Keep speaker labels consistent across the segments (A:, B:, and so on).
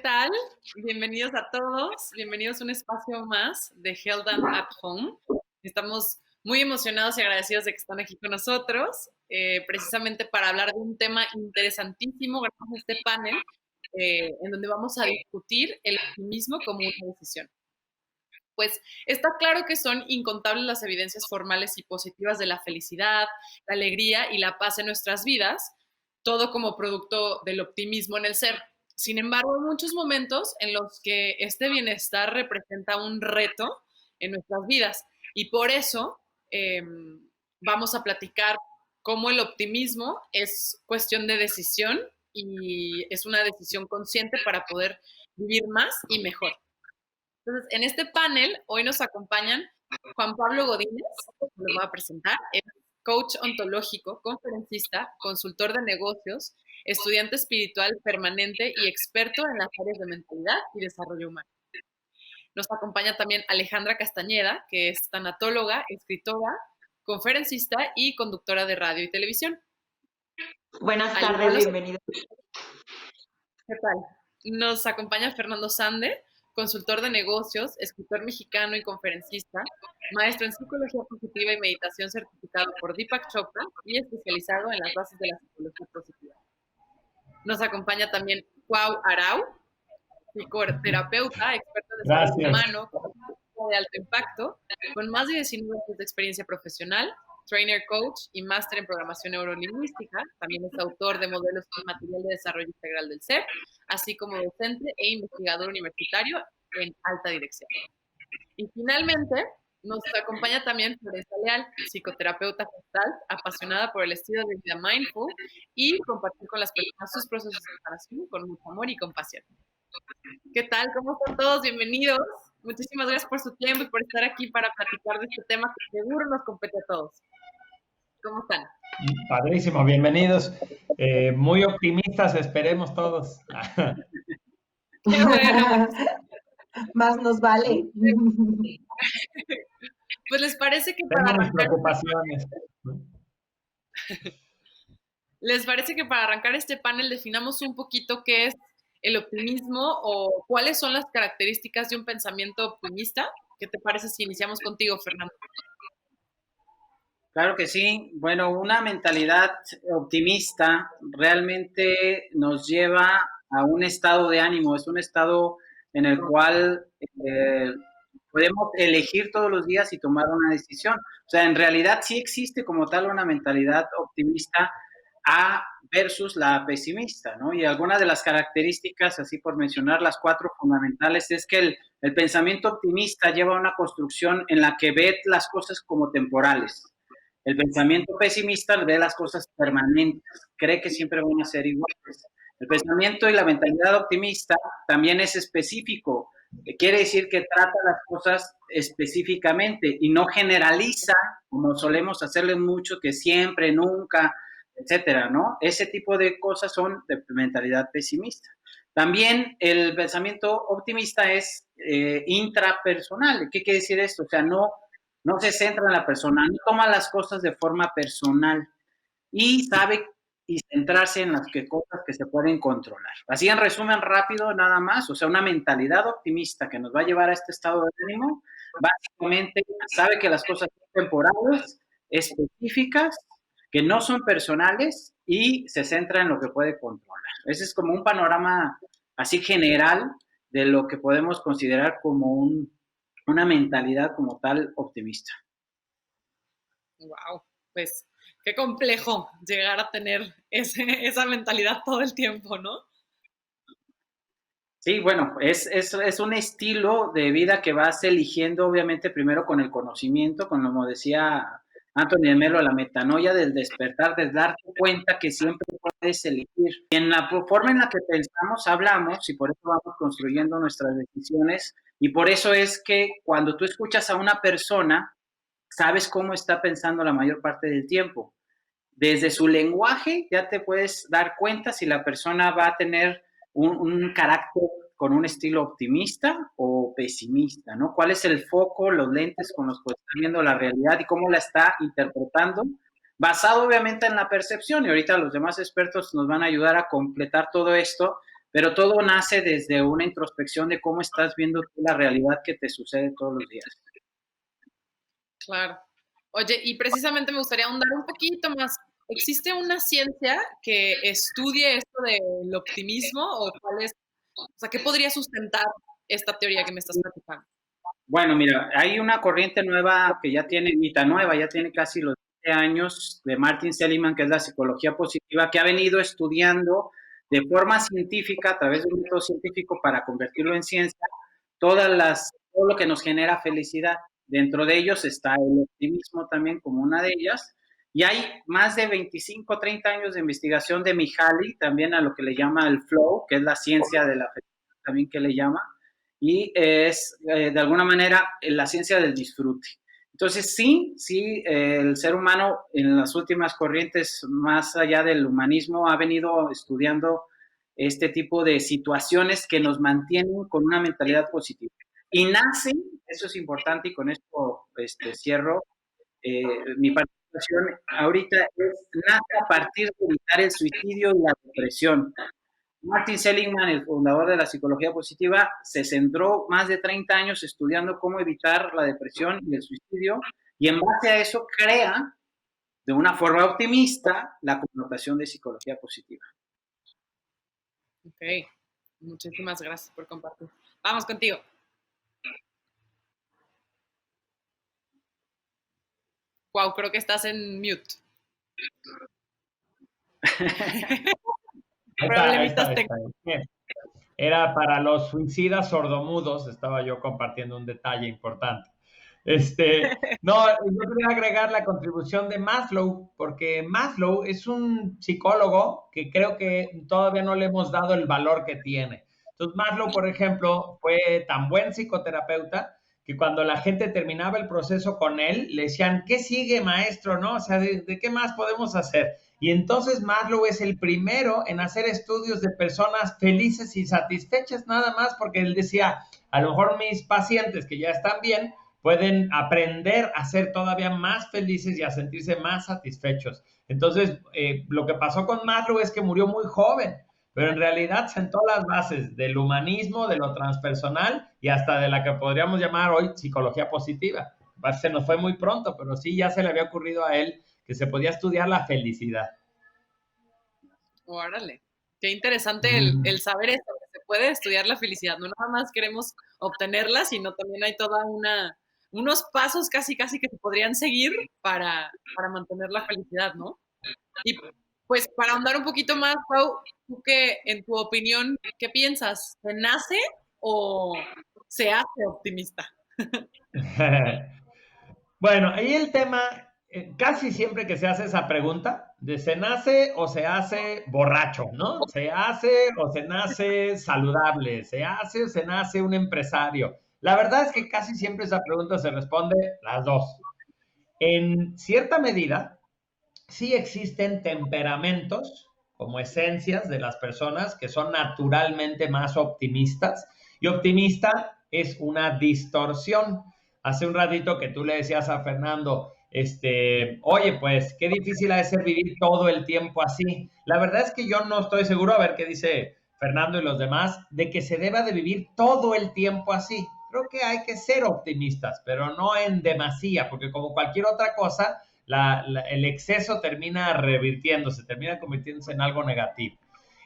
A: tal? Bienvenidos a todos, bienvenidos a un espacio más de Health and at Home. Estamos muy emocionados y agradecidos de que están aquí con nosotros, precisamente para hablar de un tema interesantísimo, gracias a este panel, en donde vamos a discutir el optimismo como una decisión. Pues está claro que son incontables las evidencias formales y positivas de la felicidad, la alegría y la paz en nuestras vidas, todo como producto del optimismo en el ser. Sin embargo, hay muchos momentos en los que este bienestar representa un reto en nuestras vidas y por eso vamos a platicar cómo el optimismo es cuestión de decisión y es una decisión consciente para poder vivir más y mejor. Entonces, en este panel hoy nos acompañan Juan Pablo Godínez, que lo voy a presentar, es coach ontológico, conferencista, consultor de negocios, estudiante espiritual permanente y experto en las áreas de mentalidad y desarrollo humano. Nos acompaña también Alejandra Castañeda, que es tanatóloga, escritora, conferencista y conductora de radio y televisión.
B: Buenas tardes, bienvenidos.
A: ¿Qué tal? Nos acompaña Fernando Sande, consultor de negocios, escritor mexicano y conferencista, maestro en psicología positiva y meditación certificado por Deepak Chopra y especializado en las bases de la psicología positiva. Nos acompaña también Joao Arau, psicoterapeuta, experto en desarrollo humano, de alto impacto, con más de 19 años de experiencia profesional, trainer coach y máster en programación neurolingüística. También es autor de modelos y material de desarrollo integral del ser, así como docente e investigador universitario en alta dirección. Y finalmente nos acompaña también Florencia Leal, psicoterapeuta gestal, apasionada por el estilo de vida mindful y compartir con las personas sus procesos de sanación con mucho amor y compasión. ¿Qué tal? ¿Cómo están todos? Bienvenidos. Muchísimas gracias por su tiempo y por estar aquí para platicar de este tema que seguro nos compete a todos. ¿Cómo están?
C: Padrísimo, bienvenidos. Muy optimistas, esperemos todos.
A: Qué bueno.
B: Más nos vale.
A: Pues les parece que
C: para arrancar... preocupaciones.
A: ¿Les parece que para arrancar este panel definamos un poquito qué es el optimismo o cuáles son las características de un pensamiento optimista? ¿Qué te parece si iniciamos contigo, Fernando?
D: Claro que sí. Bueno, una mentalidad optimista realmente nos lleva a un estado de ánimo, es un estado en el cual podemos elegir todos los días y tomar una decisión. O sea, en realidad sí existe como tal una mentalidad optimista versus la pesimista, ¿no? Y algunas de las características, así por mencionar las 4 fundamentales, es que el pensamiento optimista lleva a una construcción en la que ve las cosas como temporales. El pensamiento pesimista ve las cosas permanentes, cree que siempre van a ser iguales. El pensamiento y la mentalidad optimista también es específico, quiere decir que trata las cosas específicamente y no generaliza, como solemos hacerle mucho, que siempre, nunca, etcétera, ¿no? Ese tipo de cosas son de mentalidad pesimista. También el pensamiento optimista es intrapersonal. ¿Qué quiere decir esto? O sea, no se centra en la persona, no toma las cosas de forma personal y sabe y centrarse en las cosas que se pueden controlar. Así en resumen rápido nada más, o sea, una mentalidad optimista que nos va a llevar a este estado de ánimo, básicamente sabe que las cosas son temporales, específicas, que no son personales y se centra en lo que puede controlar. Ese es como un panorama así general de lo que podemos considerar como una mentalidad como tal optimista.
A: Wow, pues qué complejo llegar a tener esa mentalidad todo el tiempo, ¿no?
D: Sí, bueno, es un estilo de vida que vas eligiendo, obviamente, primero con el conocimiento, como decía Anthony de Melo, la metanoia del despertar, de darte cuenta que siempre puedes elegir. Y en la forma en la que pensamos, hablamos, y por eso vamos construyendo nuestras decisiones, y por eso es que cuando tú escuchas a una persona, sabes cómo está pensando la mayor parte del tiempo. Desde su lenguaje ya te puedes dar cuenta si la persona va a tener un carácter con un estilo optimista o pesimista, ¿no? ¿Cuál es el foco, los lentes con los que está viendo la realidad y cómo la está interpretando? Basado obviamente en la percepción, y ahorita los demás expertos nos van a ayudar a completar todo esto, pero todo nace desde una introspección de cómo estás viendo tú la realidad que te sucede todos los días.
A: Claro. Oye, y precisamente me gustaría ahondar un poquito más. ¿Existe una ciencia que estudie esto del optimismo o cuál es, o sea, qué podría sustentar esta teoría que me estás platicando?
D: Bueno, mira, hay una corriente nueva que ya tiene, ni tan nueva, ya tiene casi los 20 años, de Martin Seligman, que es la psicología positiva, que ha venido estudiando de forma científica, a través de un método científico para convertirlo en ciencia, todo lo que nos genera felicidad. Dentro de ellos está el optimismo también como una de ellas. Y hay más de 25, 30 años de investigación de Mihaly, también a lo que le llama el flow, que es la ciencia de la felicidad, también que le llama, y es de alguna manera la ciencia del disfrute. Entonces sí, el ser humano en las últimas corrientes, más allá del humanismo, ha venido estudiando este tipo de situaciones que nos mantienen con una mentalidad positiva. Y nace, eso es importante y con esto cierro mi participación ahorita, nace a partir de evitar el suicidio y la depresión. Martin Seligman, el fundador de la psicología positiva, se centró más de 30 años estudiando cómo evitar la depresión y el suicidio, y en base a eso crea, de una forma optimista, la connotación de psicología positiva.
A: Ok, muchísimas gracias por compartir. Vamos contigo. Wow, creo que estás en mute.
C: Ahí está. Era para los suicidas sordomudos, estaba yo compartiendo un detalle importante. No, yo quería agregar la contribución de Maslow, porque Maslow es un psicólogo que creo que todavía no le hemos dado el valor que tiene. Entonces, Maslow, por ejemplo, fue tan buen psicoterapeuta que cuando la gente terminaba el proceso con él, le decían, ¿qué sigue, maestro? ¿No? O sea, ¿de qué más podemos hacer? Y entonces Maslow es el primero en hacer estudios de personas felices y satisfechas nada más, porque él decía, a lo mejor mis pacientes que ya están bien, pueden aprender a ser todavía más felices y a sentirse más satisfechos. Entonces, lo que pasó con Maslow es que murió muy joven, pero en realidad sentó las bases del humanismo, de lo transpersonal y hasta de la que podríamos llamar hoy psicología positiva. Se nos fue muy pronto, pero sí ya se le había ocurrido a él que se podía estudiar la felicidad.
A: Órale, qué interesante el saber esto, que se puede estudiar la felicidad, no nada más queremos obtenerla, sino también hay toda unos pasos casi que se podrían seguir para mantener la felicidad, ¿no? Y pues para ahondar un poquito más, Pau, tú que en tu opinión, ¿qué piensas? ¿Se nace o se hace optimista?
C: Bueno, ahí el tema, casi siempre que se hace esa pregunta, de se nace o se hace borracho, ¿no? Se hace o se nace saludable, se hace o se nace un empresario. La verdad es que casi siempre esa pregunta se responde las dos. En cierta medida, sí existen temperamentos como esencias de las personas que son naturalmente más optimistas, y optimista es una distorsión. Hace un ratito que tú le decías a Fernando, oye, pues qué difícil ha de ser vivir todo el tiempo así. La verdad es que yo no estoy seguro, a ver qué dice Fernando y los demás, de que se deba de vivir todo el tiempo así. Creo que hay que ser optimistas, pero no en demasía, porque como cualquier otra cosa, el exceso termina revirtiéndose, termina convirtiéndose en algo negativo.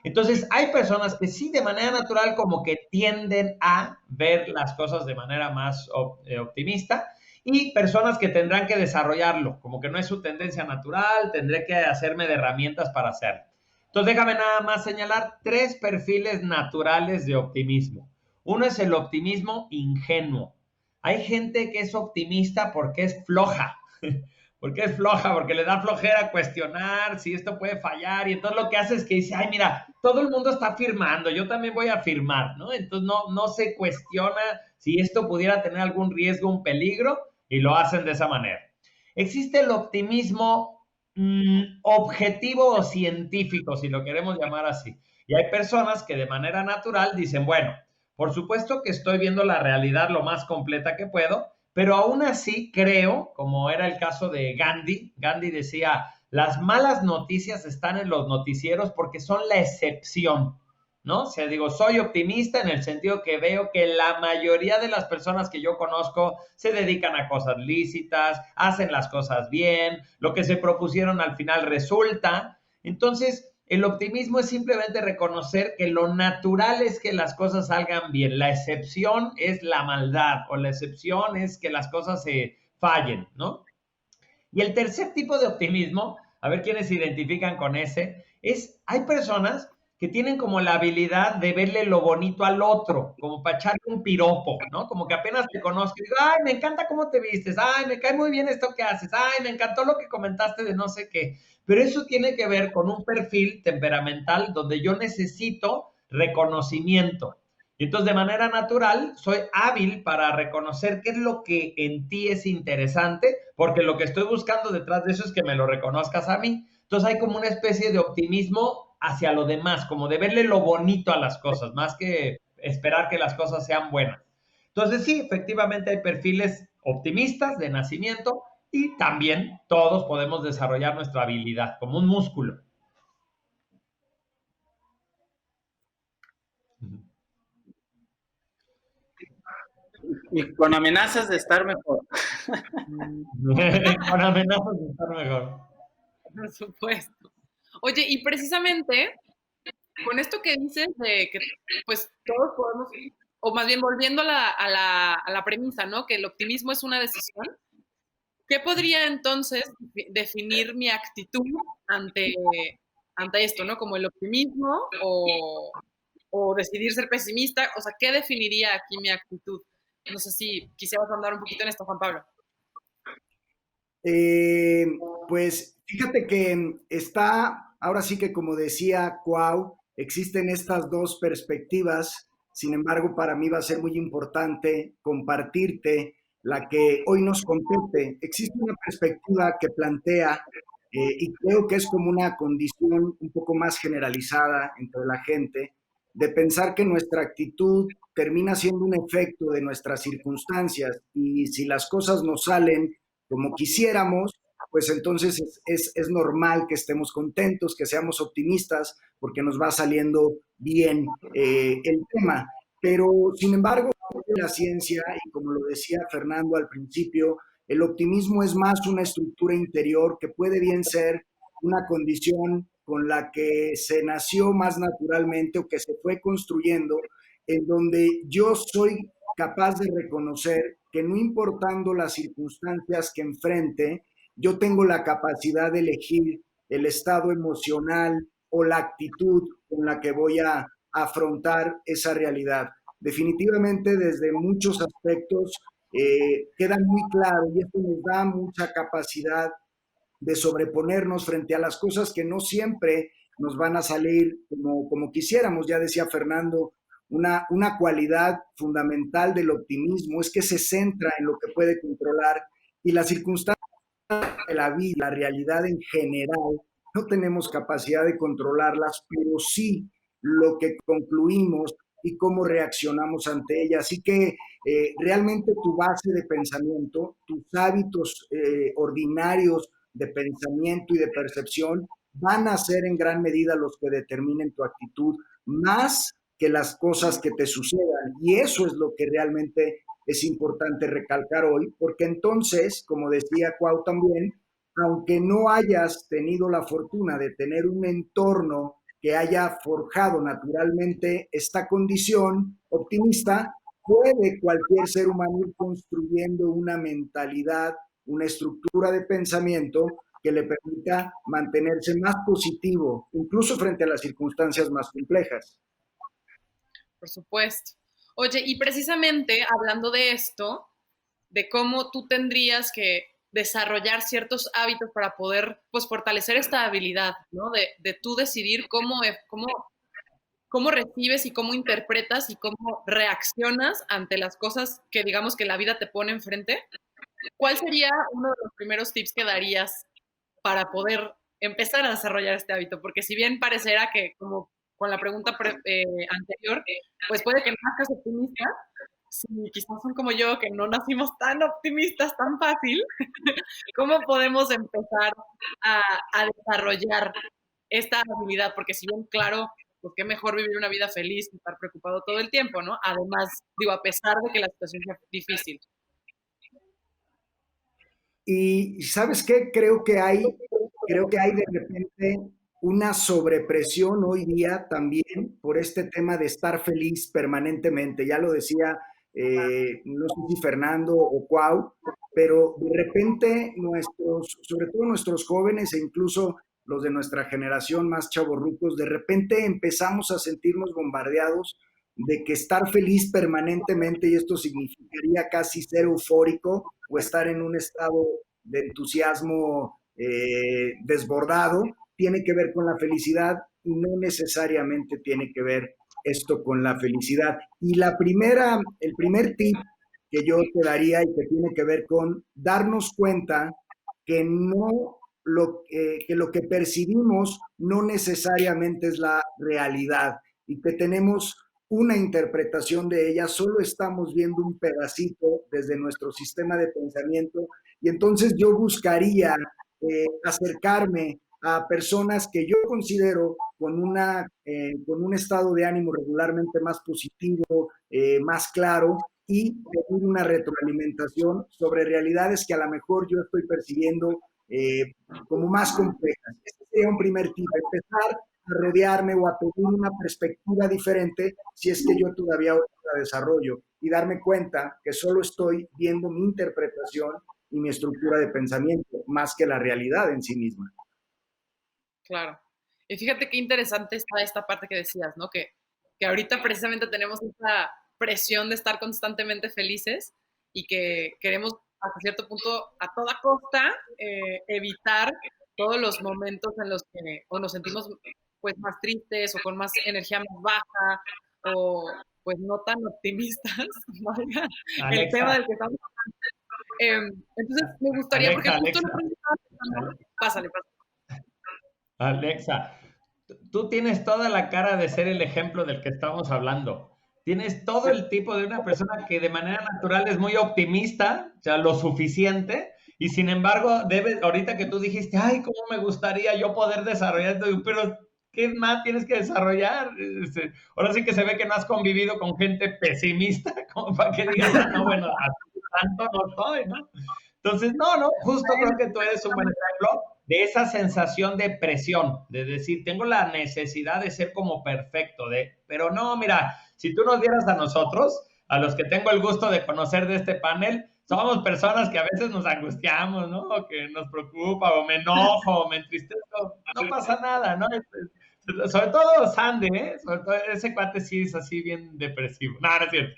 C: Entonces, hay personas que sí, de manera natural, como que tienden a ver las cosas de manera más optimista, y personas que tendrán que desarrollarlo, como que no es su tendencia natural, tendré que hacerme de herramientas para hacerlo. Entonces, déjame nada más señalar 3 perfiles naturales de optimismo. Uno es el optimismo ingenuo. Hay gente que es optimista porque es floja. Porque es floja, porque le da flojera cuestionar si esto puede fallar, y entonces lo que hace es que dice, ay, mira, todo el mundo está firmando, yo también voy a firmar, ¿no? Entonces no se cuestiona si esto pudiera tener algún riesgo, un peligro, y lo hacen de esa manera. Existe el optimismo objetivo o científico, si lo queremos llamar así, y hay personas que de manera natural dicen, bueno, por supuesto que estoy viendo la realidad lo más completa que puedo, pero aún así creo, como era el caso de Gandhi, Gandhi decía, las malas noticias están en los noticieros porque son la excepción. ¿no? O sea, digo, soy optimista en el sentido que veo que la mayoría de las personas que yo conozco se dedican a cosas lícitas, hacen las cosas bien, lo que se propusieron al final resulta. Entonces, el optimismo es simplemente reconocer que lo natural es que las cosas salgan bien. La excepción es la maldad o la excepción es que las cosas se fallen, ¿no? Y el tercer tipo de optimismo, a ver quiénes se identifican con ese, hay personas que tienen como la habilidad de verle lo bonito al otro, como para echarle un piropo, ¿no? Como que apenas te conozco y digo, ay, me encanta cómo te vistes, ay, me cae muy bien esto que haces, ay, me encantó lo que comentaste de no sé qué. Pero eso tiene que ver con un perfil temperamental donde yo necesito reconocimiento. Y entonces de manera natural soy hábil para reconocer qué es lo que en ti es interesante, porque lo que estoy buscando detrás de eso es que me lo reconozcas a mí. Entonces hay como una especie de optimismo hacia lo demás, como de verle lo bonito a las cosas, más que esperar que las cosas sean buenas. Entonces sí, efectivamente hay perfiles optimistas de nacimiento y también todos podemos desarrollar nuestra habilidad como un músculo.
D: Y con amenazas de estar mejor.
C: Con amenazas de estar mejor.
A: Por supuesto. Oye, y precisamente con esto que dices de que pues todos podemos, o más bien volviendo a la premisa, ¿no? Que el optimismo es una decisión. ¿Qué podría entonces definir mi actitud ante, ante esto, ¿no? Como el optimismo o decidir ser pesimista. O sea, ¿qué definiría aquí mi actitud? No sé si quisieras andar un poquito en esto, Juan Pablo.
E: Pues fíjate que está, ahora sí que como decía Cuau, existen estas dos perspectivas. Sin embargo, para mí va a ser muy importante compartirte la que hoy nos compete. Existe una perspectiva que plantea, y creo que es como una condición un poco más generalizada entre la gente, de pensar que nuestra actitud termina siendo un efecto de nuestras circunstancias y si las cosas nos salen como quisiéramos, pues entonces es normal que estemos contentos, que seamos optimistas, porque nos va saliendo bien el tema. Pero, sin embargo, la ciencia, y como lo decía Fernando al principio, el optimismo es más una estructura interior que puede bien ser una condición con la que se nació más naturalmente o que se fue construyendo, en donde yo soy capaz de reconocer que no importando las circunstancias que enfrente, yo tengo la capacidad de elegir el estado emocional o la actitud con la que voy a afrontar esa realidad. Definitivamente desde muchos aspectos queda muy claro y esto nos da mucha capacidad de sobreponernos frente a las cosas que no siempre nos van a salir como quisiéramos. Ya decía Fernando, una cualidad fundamental del optimismo es que se centra en lo que puede controlar y las circunstancias de la vida, la realidad en general, no tenemos capacidad de controlarlas, pero sí lo que concluimos y cómo reaccionamos ante ella. Así que realmente tu base de pensamiento, tus hábitos ordinarios de pensamiento y de percepción van a ser en gran medida los que determinen tu actitud, más que las cosas que te sucedan. Y eso es lo que realmente es importante recalcar hoy, porque entonces, como decía Cuau también, aunque no hayas tenido la fortuna de tener un entorno que haya forjado naturalmente esta condición optimista, puede cualquier ser humano ir construyendo una mentalidad, una estructura de pensamiento que le permita mantenerse más positivo, incluso frente a las circunstancias más complejas.
A: Por supuesto. Oye, y precisamente hablando de esto, de cómo tú tendrías que desarrollar ciertos hábitos para poder, pues, fortalecer esta habilidad, ¿no? De tú decidir cómo recibes y cómo interpretas y cómo reaccionas ante las cosas que digamos que la vida te pone enfrente. ¿Cuál sería uno de los primeros tips que darías para poder empezar a desarrollar este hábito? Porque si bien parecerá que, como con la pregunta anterior, pues puede que nazcas optimista, si quizás son como yo, que no nacimos tan optimistas tan fácil, ¿cómo podemos empezar a desarrollar esta habilidad? Porque si bien, claro, pues qué mejor vivir una vida feliz que estar preocupado todo el tiempo, ¿no? Además, digo, a pesar de que la situación sea difícil.
E: Y ¿sabes qué? Creo que hay de repente una sobrepresión hoy día también por este tema de estar feliz permanentemente. Ya lo decía, no sé si Fernando o Cuau, pero de repente sobre todo nuestros jóvenes e incluso los de nuestra generación más chavorrucos, de repente empezamos a sentirnos bombardeados de que estar feliz permanentemente, y esto significaría casi ser eufórico o estar en un estado de entusiasmo desbordado, tiene que ver con la felicidad y no necesariamente tiene que ver esto con la felicidad. Y el primer tip que yo te daría y que tiene que ver con darnos cuenta que que lo que percibimos no necesariamente es la realidad y que tenemos una interpretación de ella, solo estamos viendo un pedacito desde nuestro sistema de pensamiento y entonces yo buscaría acercarme a personas que yo considero con un estado de ánimo regularmente más positivo, más claro, y pedir una retroalimentación sobre realidades que a lo mejor yo estoy percibiendo como más complejas. Este sería un primer tip, empezar a rodearme o a pedir una perspectiva diferente si es que yo todavía la desarrollo y darme cuenta que solo estoy viendo mi interpretación y mi estructura de pensamiento más que la realidad en sí misma.
A: Claro. Y fíjate qué interesante está esta parte que decías, ¿no? Que ahorita precisamente tenemos esa presión de estar constantemente felices y que queremos hasta cierto punto a toda costa evitar todos los momentos en los que o nos sentimos pues más tristes o con más energía más baja o pues no tan optimistas, vaya, el tema del que estamos hablando. Entonces me gustaría,
C: Alexa,
A: porque justo
C: Alexa.
A: Pásale.
C: Alexa, tú tienes toda la cara de ser el ejemplo del que estamos hablando. Tienes todo el tipo de una persona que de manera natural es muy optimista, o sea, lo suficiente, y sin embargo, ahorita que tú dijiste, ay, cómo me gustaría yo poder desarrollar esto, pero ¿qué más tienes que desarrollar? Ahora sí que se ve que no has convivido con gente pesimista, como para que digas, no, bueno, tanto no soy, ¿no? Entonces, no, justo creo que tú eres un buen ejemplo de esa sensación de presión, de decir, tengo la necesidad de ser como perfecto, pero no, mira, si tú nos vieras a nosotros, a los que tengo el gusto de conocer de este panel, somos personas que a veces nos angustiamos, ¿no? O que nos preocupa, o me enojo, o me entristezco, no pasa nada, ¿no? Sobre todo Sandy, ¿eh? Sobre todo ese cuate sí es así bien depresivo. No, no es cierto.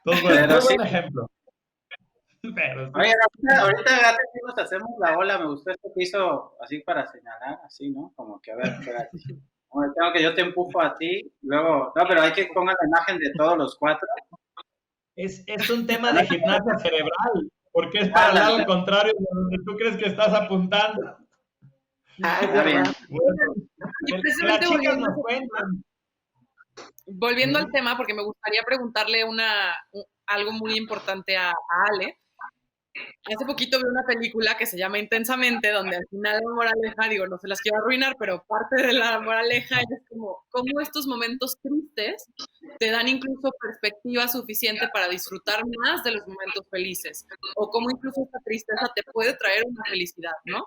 C: Entonces, bueno, muy buen ejemplo.
D: Pero sí. Oye, ahorita Gato, nos hacemos la ola, me gustó esto que hizo así para señalar, así, ¿no? Como que, a ver, espérate. Tengo que yo te empujo a ti, luego, no, pero hay que pongan la imagen de todos los cuatro.
C: Es un tema de gimnasia cerebral, porque es para el lado contrario de donde tú crees que estás apuntando.
D: Está bien.
C: Bueno, y las chicas nos cuentan.
A: Volviendo al tema, porque me gustaría preguntarle algo muy importante a Ale. Hace poquito vi una película que se llama Intensamente, donde al final la moraleja, digo, no se las quiero arruinar, pero parte de la moraleja es cómo estos momentos tristes te dan incluso perspectiva suficiente para disfrutar más de los momentos felices, o cómo incluso esta tristeza te puede traer una felicidad, ¿no?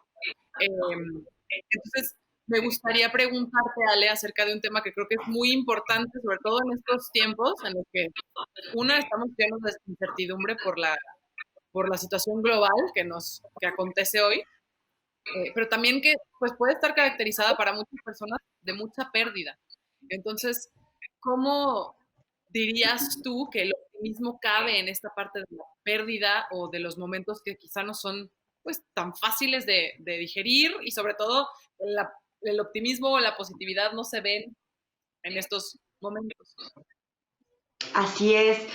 A: Entonces, me gustaría preguntarte, Ale, acerca de un tema que creo que es muy importante, sobre todo en estos tiempos en los que, estamos llenos de incertidumbre por la situación global que acontece hoy, pero también que pues, puede estar caracterizada para muchas personas de mucha pérdida. Entonces, ¿cómo dirías tú que el optimismo cabe en esta parte de la pérdida o de los momentos que quizá no son pues, tan fáciles de digerir y sobre todo el optimismo o la positividad no se ven en estos momentos?
B: Así es,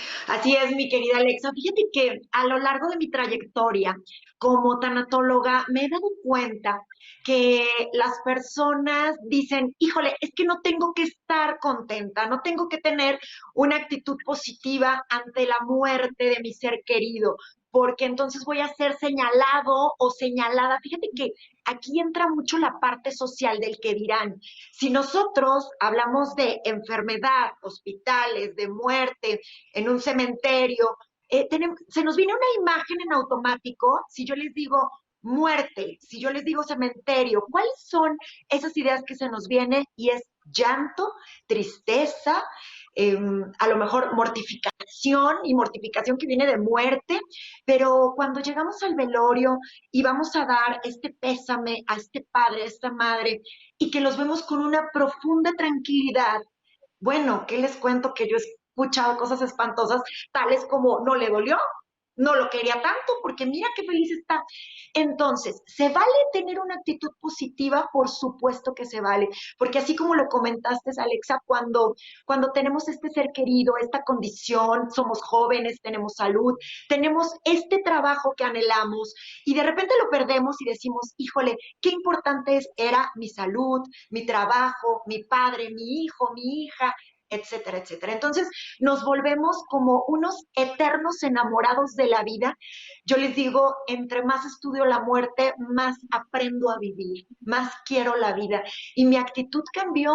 B: mi querida Alexa. Fíjate que a lo largo de mi trayectoria como tanatóloga me he dado cuenta que las personas dicen, híjole, es que no tengo que estar contenta, no tengo que tener una actitud positiva ante la muerte de mi ser querido, porque entonces voy a ser señalado o señalada. Fíjate que aquí entra mucho la parte social del que dirán. Si nosotros hablamos de enfermedad, hospitales, de muerte, en un cementerio, se nos viene una imagen en automático. Si yo les digo muerte, si yo les digo cementerio, ¿cuáles son esas ideas que se nos vienen? Y es llanto, tristeza, a lo mejor mortificación, y mortificación que viene de muerte, pero cuando llegamos al velorio y vamos a dar este pésame a este padre, a esta madre, y que los vemos con una profunda tranquilidad, bueno, ¿qué les cuento? Que yo he escuchado cosas espantosas, tales como no le dolió, no lo quería tanto, porque mira qué feliz está. Entonces, ¿se vale tener una actitud positiva? Por supuesto que se vale, porque así como lo comentaste, Alexa, cuando tenemos este ser querido, esta condición, somos jóvenes, tenemos salud, tenemos este trabajo que anhelamos y de repente lo perdemos y decimos, híjole, qué importante era mi salud, mi trabajo, mi padre, mi hijo, mi hija, etcétera, etcétera. Entonces nos volvemos como unos eternos enamorados de la vida. Yo les digo, entre más estudio la muerte, más aprendo a vivir, más quiero la vida. Y mi actitud cambió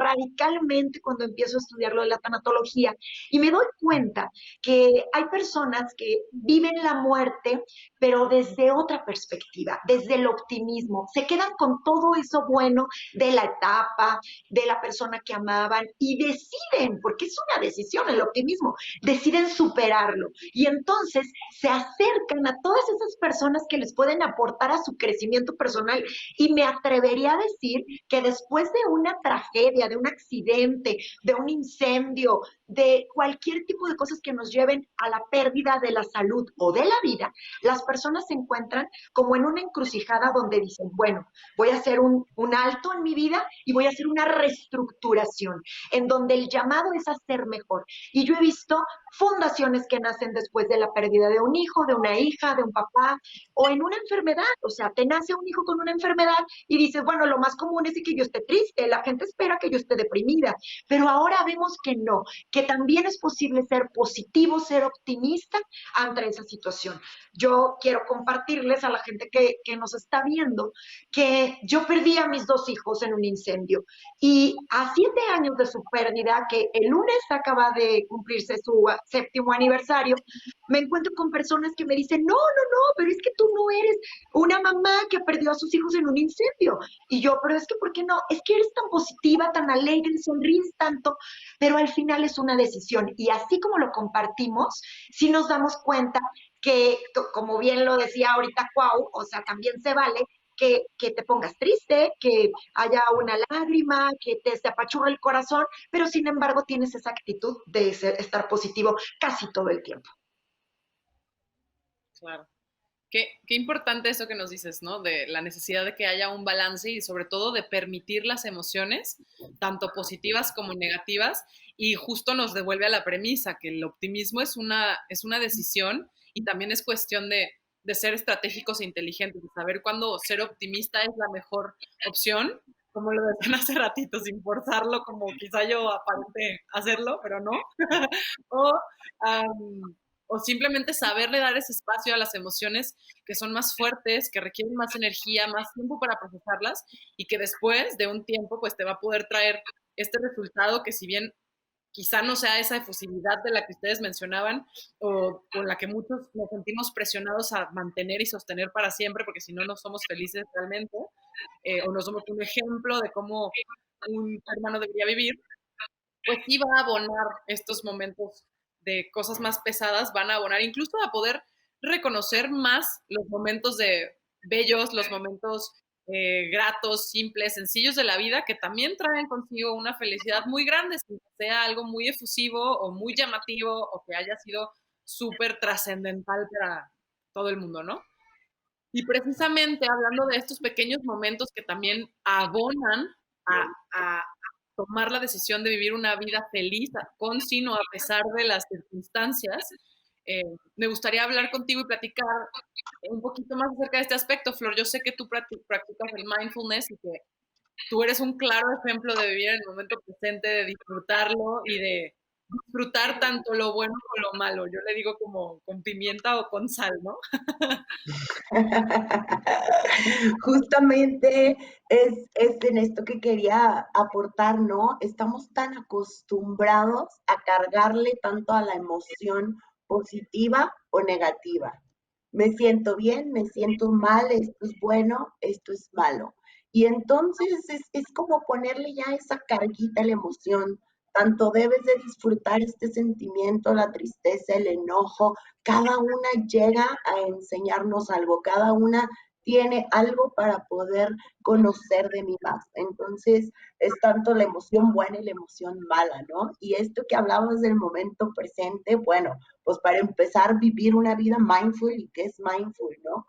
B: radicalmente cuando empiezo a estudiar lo de la tanatología. Y me doy cuenta que hay personas que viven la muerte, pero desde otra perspectiva, desde el optimismo. Se quedan con todo eso bueno de la etapa, de la persona que amaban y deciden, porque es una decisión el optimismo, deciden superarlo. Y entonces se acercan a todas esas personas que les pueden aportar a su crecimiento personal. Y me atrevería a decir que después de una tragedia, de un accidente, de un incendio, de cualquier tipo de cosas que nos lleven a la pérdida de la salud o de la vida, las personas se encuentran como en una encrucijada donde dicen, bueno, voy a hacer un alto en mi vida y voy a hacer una reestructuración, en donde el llamado es a ser mejor. Y yo he visto fundaciones que nacen después de la pérdida de un hijo, de una hija, de un papá, o en una enfermedad. O sea, te nace un hijo con una enfermedad y dices, bueno, lo más común es que yo esté triste, la gente espera que yo esté deprimida, pero ahora vemos que no, que también es posible ser positivo, ser optimista ante esa situación. Yo quiero compartirles a la gente que nos está viendo que yo perdí a mis 2 hijos en un incendio y a 7 años de su pérdida, que el lunes acaba de cumplirse su 7º aniversario, me encuentro con personas que me dicen, no, no, no, pero es que tú no eres una mamá que perdió a sus hijos en un incendio. Y yo, pero es que, ¿por qué no? Es que eres tan positiva, tan alegre, sonríes tanto, pero al final es una decisión. Y así como lo compartimos, sí nos damos cuenta que, como bien lo decía ahorita Cuau, o sea, también se vale que te pongas triste, que haya una lágrima, que te apachurre el corazón, pero sin embargo tienes esa actitud de estar positivo casi todo el tiempo.
A: Claro. Qué importante eso que nos dices, ¿no? De la necesidad de que haya un balance y sobre todo de permitir las emociones, tanto positivas como negativas, y justo nos devuelve a la premisa que el optimismo es una decisión y también es cuestión de ser estratégicos e inteligentes, de saber cuándo ser optimista es la mejor opción, como lo decían hace ratito, sin forzarlo, como quizá yo aparente hacerlo, pero no. o, o simplemente saberle dar ese espacio a las emociones que son más fuertes, que requieren más energía, más tiempo para procesarlas y que después de un tiempo pues te va a poder traer este resultado que si bien quizá no sea esa efusividad de la que ustedes mencionaban o con la que muchos nos sentimos presionados a mantener y sostener para siempre, porque si no, no somos felices realmente, o no somos un ejemplo de cómo un hermano debería vivir, pues sí va a abonar estos momentos de cosas más pesadas, van a abonar incluso a poder reconocer más los momentos de bellos, los momentos gratos, simples, sencillos de la vida, que también traen consigo una felicidad muy grande, sin que sea algo muy efusivo o muy llamativo o que haya sido súper trascendental para todo el mundo, ¿no? Y precisamente hablando de estos pequeños momentos que también abonan a tomar la decisión de vivir una vida feliz, con, sin o a pesar de las circunstancias, me gustaría hablar contigo y platicar un poquito más acerca de este aspecto. Flor, yo sé que tú practicas el mindfulness y que tú eres un claro ejemplo de vivir en el momento presente, de disfrutarlo y de disfrutar tanto lo bueno como lo malo. Yo le digo como con pimienta o con sal, ¿no?
F: Justamente es en esto que quería aportar, ¿no? Estamos tan acostumbrados a cargarle tanto a la emoción positiva o negativa. Me siento bien, me siento mal, esto es bueno, esto es malo. Y entonces es como ponerle ya esa carguita a la emoción. Tanto debes de disfrutar este sentimiento, la tristeza, el enojo. Cada una llega a enseñarnos algo, cada una tiene algo para poder conocer de mí más. Entonces, es tanto la emoción buena y la emoción mala, ¿no? Y esto que hablabas del momento presente, bueno, pues para empezar, vivir una vida mindful. ¿Y qué es mindful, no?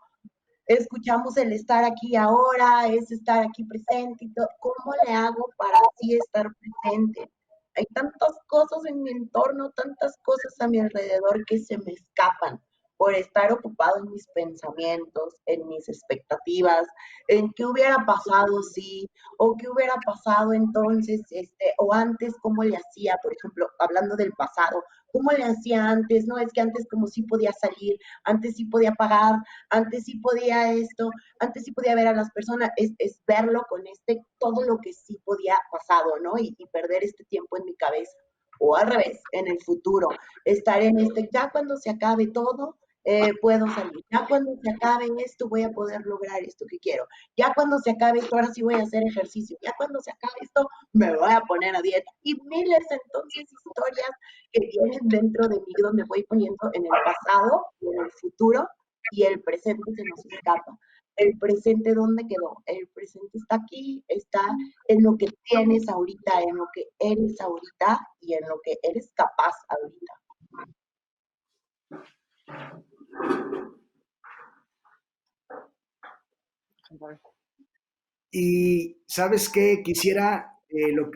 F: Escuchamos el estar aquí ahora, es estar aquí presente y todo. ¿Cómo le hago para así estar presente? Hay tantas cosas en mi entorno, tantas cosas a mi alrededor que se me escapan por estar ocupado en mis pensamientos, en mis expectativas, en qué hubiera pasado si, o qué hubiera pasado entonces, o antes, cómo le hacía, por ejemplo, hablando del pasado, cómo le hacía antes, no, es que antes como sí podía salir, antes sí podía pagar, antes sí podía esto, antes sí podía ver a las personas, es verlo con todo lo que sí podía pasado, ¿no? Y perder este tiempo en mi cabeza. O al revés, en el futuro, estar en ya cuando se acabe todo, puedo salir. Ya cuando se acabe esto, voy a poder lograr esto que quiero. Ya cuando se acabe esto, ahora sí voy a hacer ejercicio. Ya cuando se acabe esto, me voy a poner a dieta. Y miles entonces historias que vienen dentro de mí, donde voy poniendo en el pasado y en el futuro, y el presente se nos escapa. El presente, ¿dónde quedó? El presente está aquí, está en lo que tienes ahorita, en lo que eres ahorita y en lo que eres capaz ahorita.
E: Y ¿sabes qué?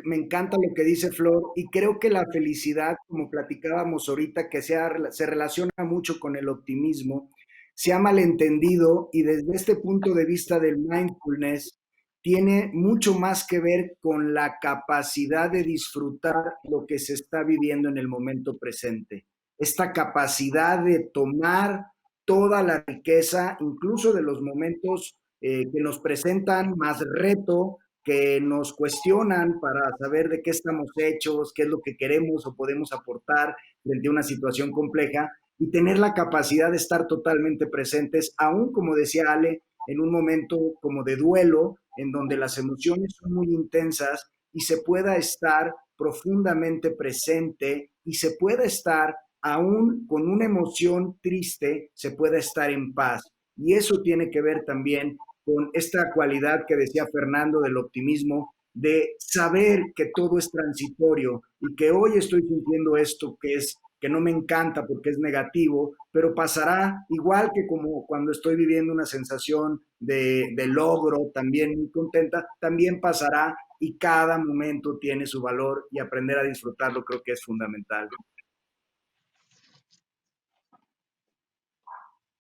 E: Me encanta lo que dice Flor y creo que la felicidad, como platicábamos ahorita, que se relaciona mucho con el optimismo, se ha malentendido y desde este punto de vista del mindfulness, tiene mucho más que ver con la capacidad de disfrutar lo que se está viviendo en el momento presente. Esta capacidad de tomar toda la riqueza, incluso de los momentos que nos presentan más reto, que nos cuestionan para saber de qué estamos hechos, qué es lo que queremos o podemos aportar frente a una situación compleja y tener la capacidad de estar totalmente presentes, aún como decía Ale, en un momento como de duelo, en donde las emociones son muy intensas y se pueda estar profundamente presente y se pueda estar aún con una emoción triste, se pueda estar en paz. Y eso tiene que ver también con esta cualidad que decía Fernando del optimismo, de saber que todo es transitorio y que hoy estoy sintiendo esto que no me encanta porque es negativo, pero pasará igual que como cuando estoy viviendo una sensación de logro, también muy contenta, también pasará y cada momento tiene su valor y aprender a disfrutarlo creo que es fundamental.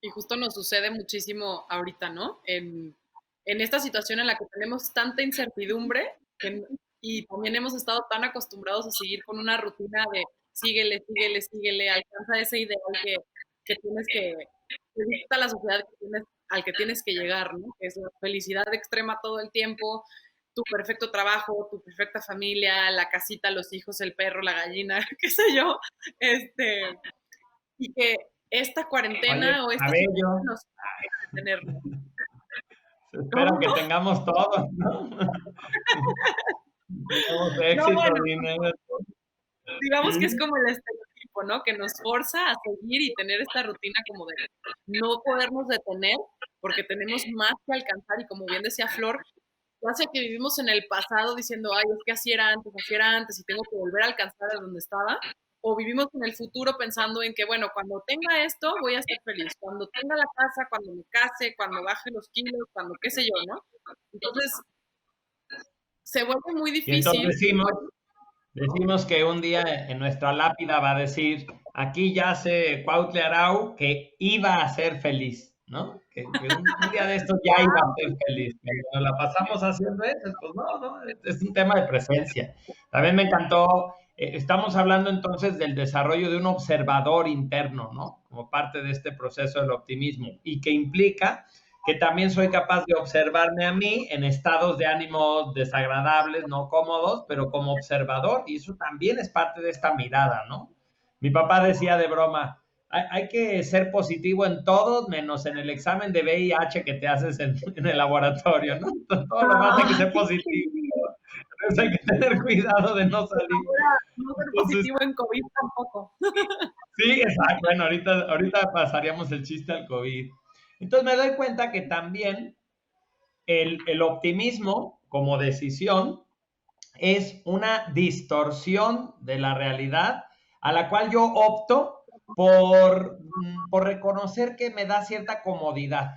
A: Y justo nos sucede muchísimo ahorita, ¿no? En esta situación en la que tenemos tanta incertidumbre y también hemos estado tan acostumbrados a seguir con una rutina de síguele, síguele, síguele, alcanza ese ideal que tienes que dicta la sociedad al que tienes que llegar, ¿no? Que es la felicidad extrema todo el tiempo, tu perfecto trabajo, tu perfecta familia, la casita, los hijos, el perro, la gallina, qué sé yo, y que esta cuarentena o esta
C: Cabello.
A: nos deja de tenerlo.
C: Espero que tengamos todos, ¿no? Tenemos éxito,
A: No, bueno,
C: dinero.
A: digamos que es como el estereotipo, ¿no? Que nos forza a seguir y tener esta rutina como de no podernos detener porque tenemos más que alcanzar y como bien decía Flor, ya sea que vivimos en el pasado diciendo, ay, es que así era antes y tengo que volver a alcanzar a donde estaba, o vivimos en el futuro pensando en que, bueno, cuando tenga esto voy a estar feliz, cuando tenga la casa, cuando me case, cuando baje los kilos, cuando qué sé yo, ¿no? Entonces, se vuelve muy
C: Y entonces
A: difícil.
C: decimos que un día en nuestra lápida va a decir, aquí yace Cuautle Arau que iba a ser feliz, ¿no? Que un día de estos ya iba a ser feliz. Cuando la pasamos haciendo eso, pues no, es un tema de presencia. También me encantó Estamos hablando entonces del desarrollo de un observador interno, ¿no? Como parte de este proceso del optimismo y que implica que también soy capaz de observarme a mí en estados de ánimo desagradables, no cómodos, pero como observador, y eso también es parte de esta mirada, ¿no? Mi papá decía de broma, hay que ser positivo en todo, menos en el examen de VIH que te haces en el laboratorio, ¿no? Todo lo demás hay que ser positivo. Entonces hay que tener cuidado de no salir.
A: Ahora, no ser
C: Entonces,
A: positivo en COVID tampoco.
C: sí, exacto. Bueno, ahorita pasaríamos el chiste al COVID. Entonces me doy cuenta que también el optimismo como decisión es una distorsión de la realidad a la cual yo opto por reconocer que me da cierta comodidad.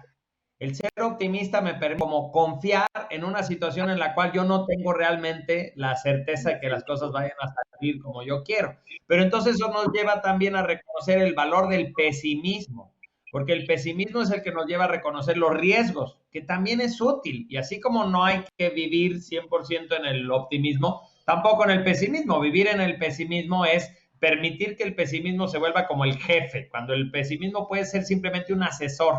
C: El ser optimista me permite como confiar en una situación en la cual yo no tengo realmente la certeza de que las cosas vayan a salir como yo quiero. Pero entonces eso nos lleva también a reconocer el valor del pesimismo, porque el pesimismo es el que nos lleva a reconocer los riesgos, que también es útil. Y así como no hay que vivir 100% en el optimismo, tampoco en el pesimismo. Vivir en el pesimismo es permitir que el pesimismo se vuelva como el jefe, cuando el pesimismo puede ser simplemente un asesor,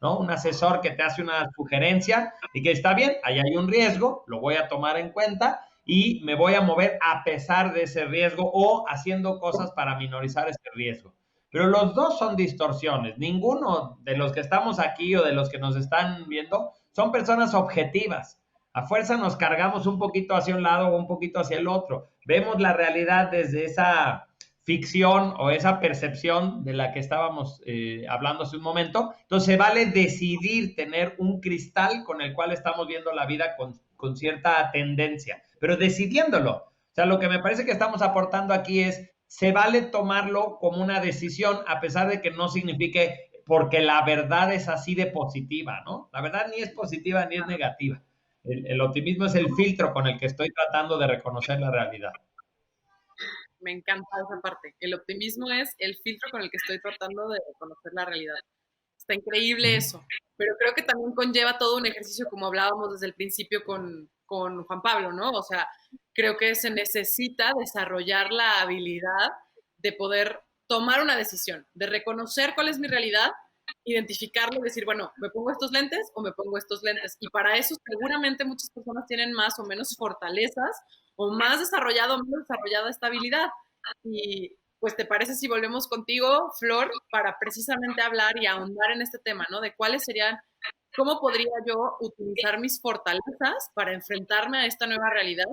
C: ¿no? Un asesor que te hace una sugerencia y que está bien, ahí hay un riesgo, lo voy a tomar en cuenta y me voy a mover a pesar de ese riesgo o haciendo cosas para minorizar ese riesgo. Pero los dos son distorsiones. Ninguno de los que estamos aquí o de los que nos están viendo son personas objetivas. A fuerza nos cargamos un poquito hacia un lado o un poquito hacia el otro. Vemos la realidad desde esa ficción o esa percepción de la que estábamos hablando hace un momento. Entonces vale decidir tener un cristal con el cual estamos viendo la vida con cierta tendencia, pero decidiéndolo. O sea, lo que me parece que estamos aportando aquí es, se vale tomarlo como una decisión a pesar de que no signifique porque la verdad es así de positiva, ¿no? La verdad ni es positiva ni es negativa. El optimismo es el filtro con el que estoy tratando de reconocer la realidad.
A: Me encanta esa parte. El optimismo es el filtro con el que estoy tratando de reconocer la realidad. Está increíble eso, pero creo que también conlleva todo un ejercicio, como hablábamos desde el principio con Juan Pablo, ¿no? O sea, creo que se necesita desarrollar la habilidad de poder tomar una decisión, de reconocer cuál es mi realidad, identificarlo y decir, bueno, ¿me pongo estos lentes o me pongo estos lentes? Y para eso seguramente muchas personas tienen más o menos fortalezas o más desarrollado o menos desarrollada esta habilidad. Y pues, ¿te parece si volvemos contigo, Flor, para precisamente hablar y ahondar en este tema, ¿no? De cuáles serían, cómo podría yo utilizar mis fortalezas para enfrentarme a esta nueva realidad,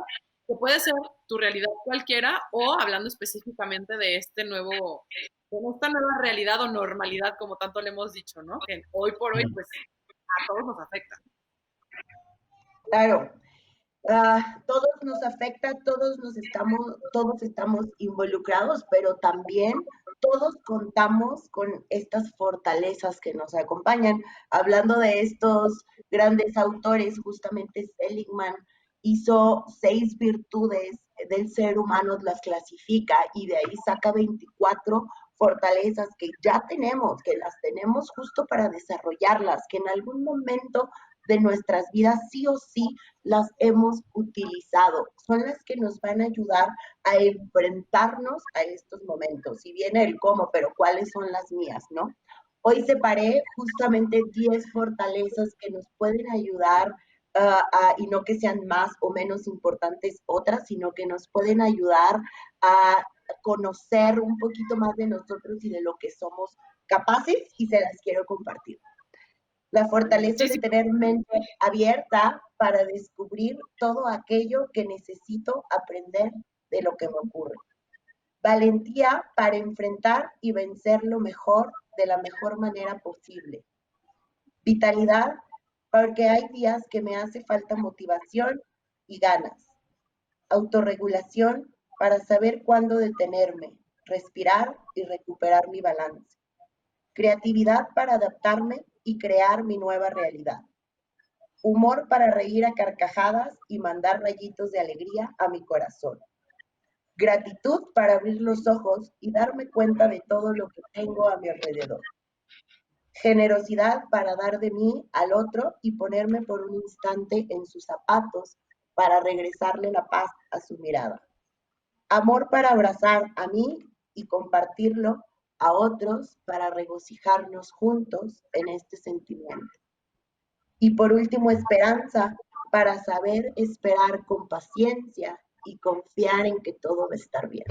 A: que puede ser tu realidad cualquiera o hablando específicamente de este nuevo, de esta nueva realidad o normalidad, como tanto le hemos dicho, ¿no? Que hoy por hoy, pues, a todos nos afecta.
F: Claro, todos nos afecta, todos estamos involucrados, pero también todos contamos con estas fortalezas que nos acompañan. Hablando de estos grandes autores, justamente Seligman hizo 6 virtudes del ser humano, las clasifica y de ahí saca 24 fortalezas que ya tenemos, que las tenemos justo para desarrollarlas, que en algún momento de nuestras vidas sí o sí las hemos utilizado. Son las que nos van a ayudar a enfrentarnos a estos momentos. Si viene el cómo, pero cuáles son las mías, ¿no? Hoy separé justamente 10 fortalezas que nos pueden ayudar y no que sean más o menos importantes otras, sino que nos pueden ayudar a conocer un poquito más de nosotros y de lo que somos capaces y se las quiero compartir. La fortaleza de tener mente abierta para descubrir todo aquello que necesito aprender de lo que me ocurre. Valentía para enfrentar y vencer lo mejor de la mejor manera posible. Vitalidad porque hay días que me hace falta motivación y ganas. Autorregulación para saber cuándo detenerme, respirar y recuperar mi balance. Creatividad para adaptarme y crear mi nueva realidad. Humor para reír a carcajadas y mandar rayitos de alegría a mi corazón. Gratitud para abrir los ojos y darme cuenta de todo lo que tengo a mi alrededor. Generosidad para dar de mí al otro y ponerme por un instante en sus zapatos para regresarle la paz a su mirada. Amor para abrazar a mí y compartirlo a otros para regocijarnos juntos en este sentimiento. Y por último, esperanza para saber esperar con paciencia y confiar en que todo va a estar bien.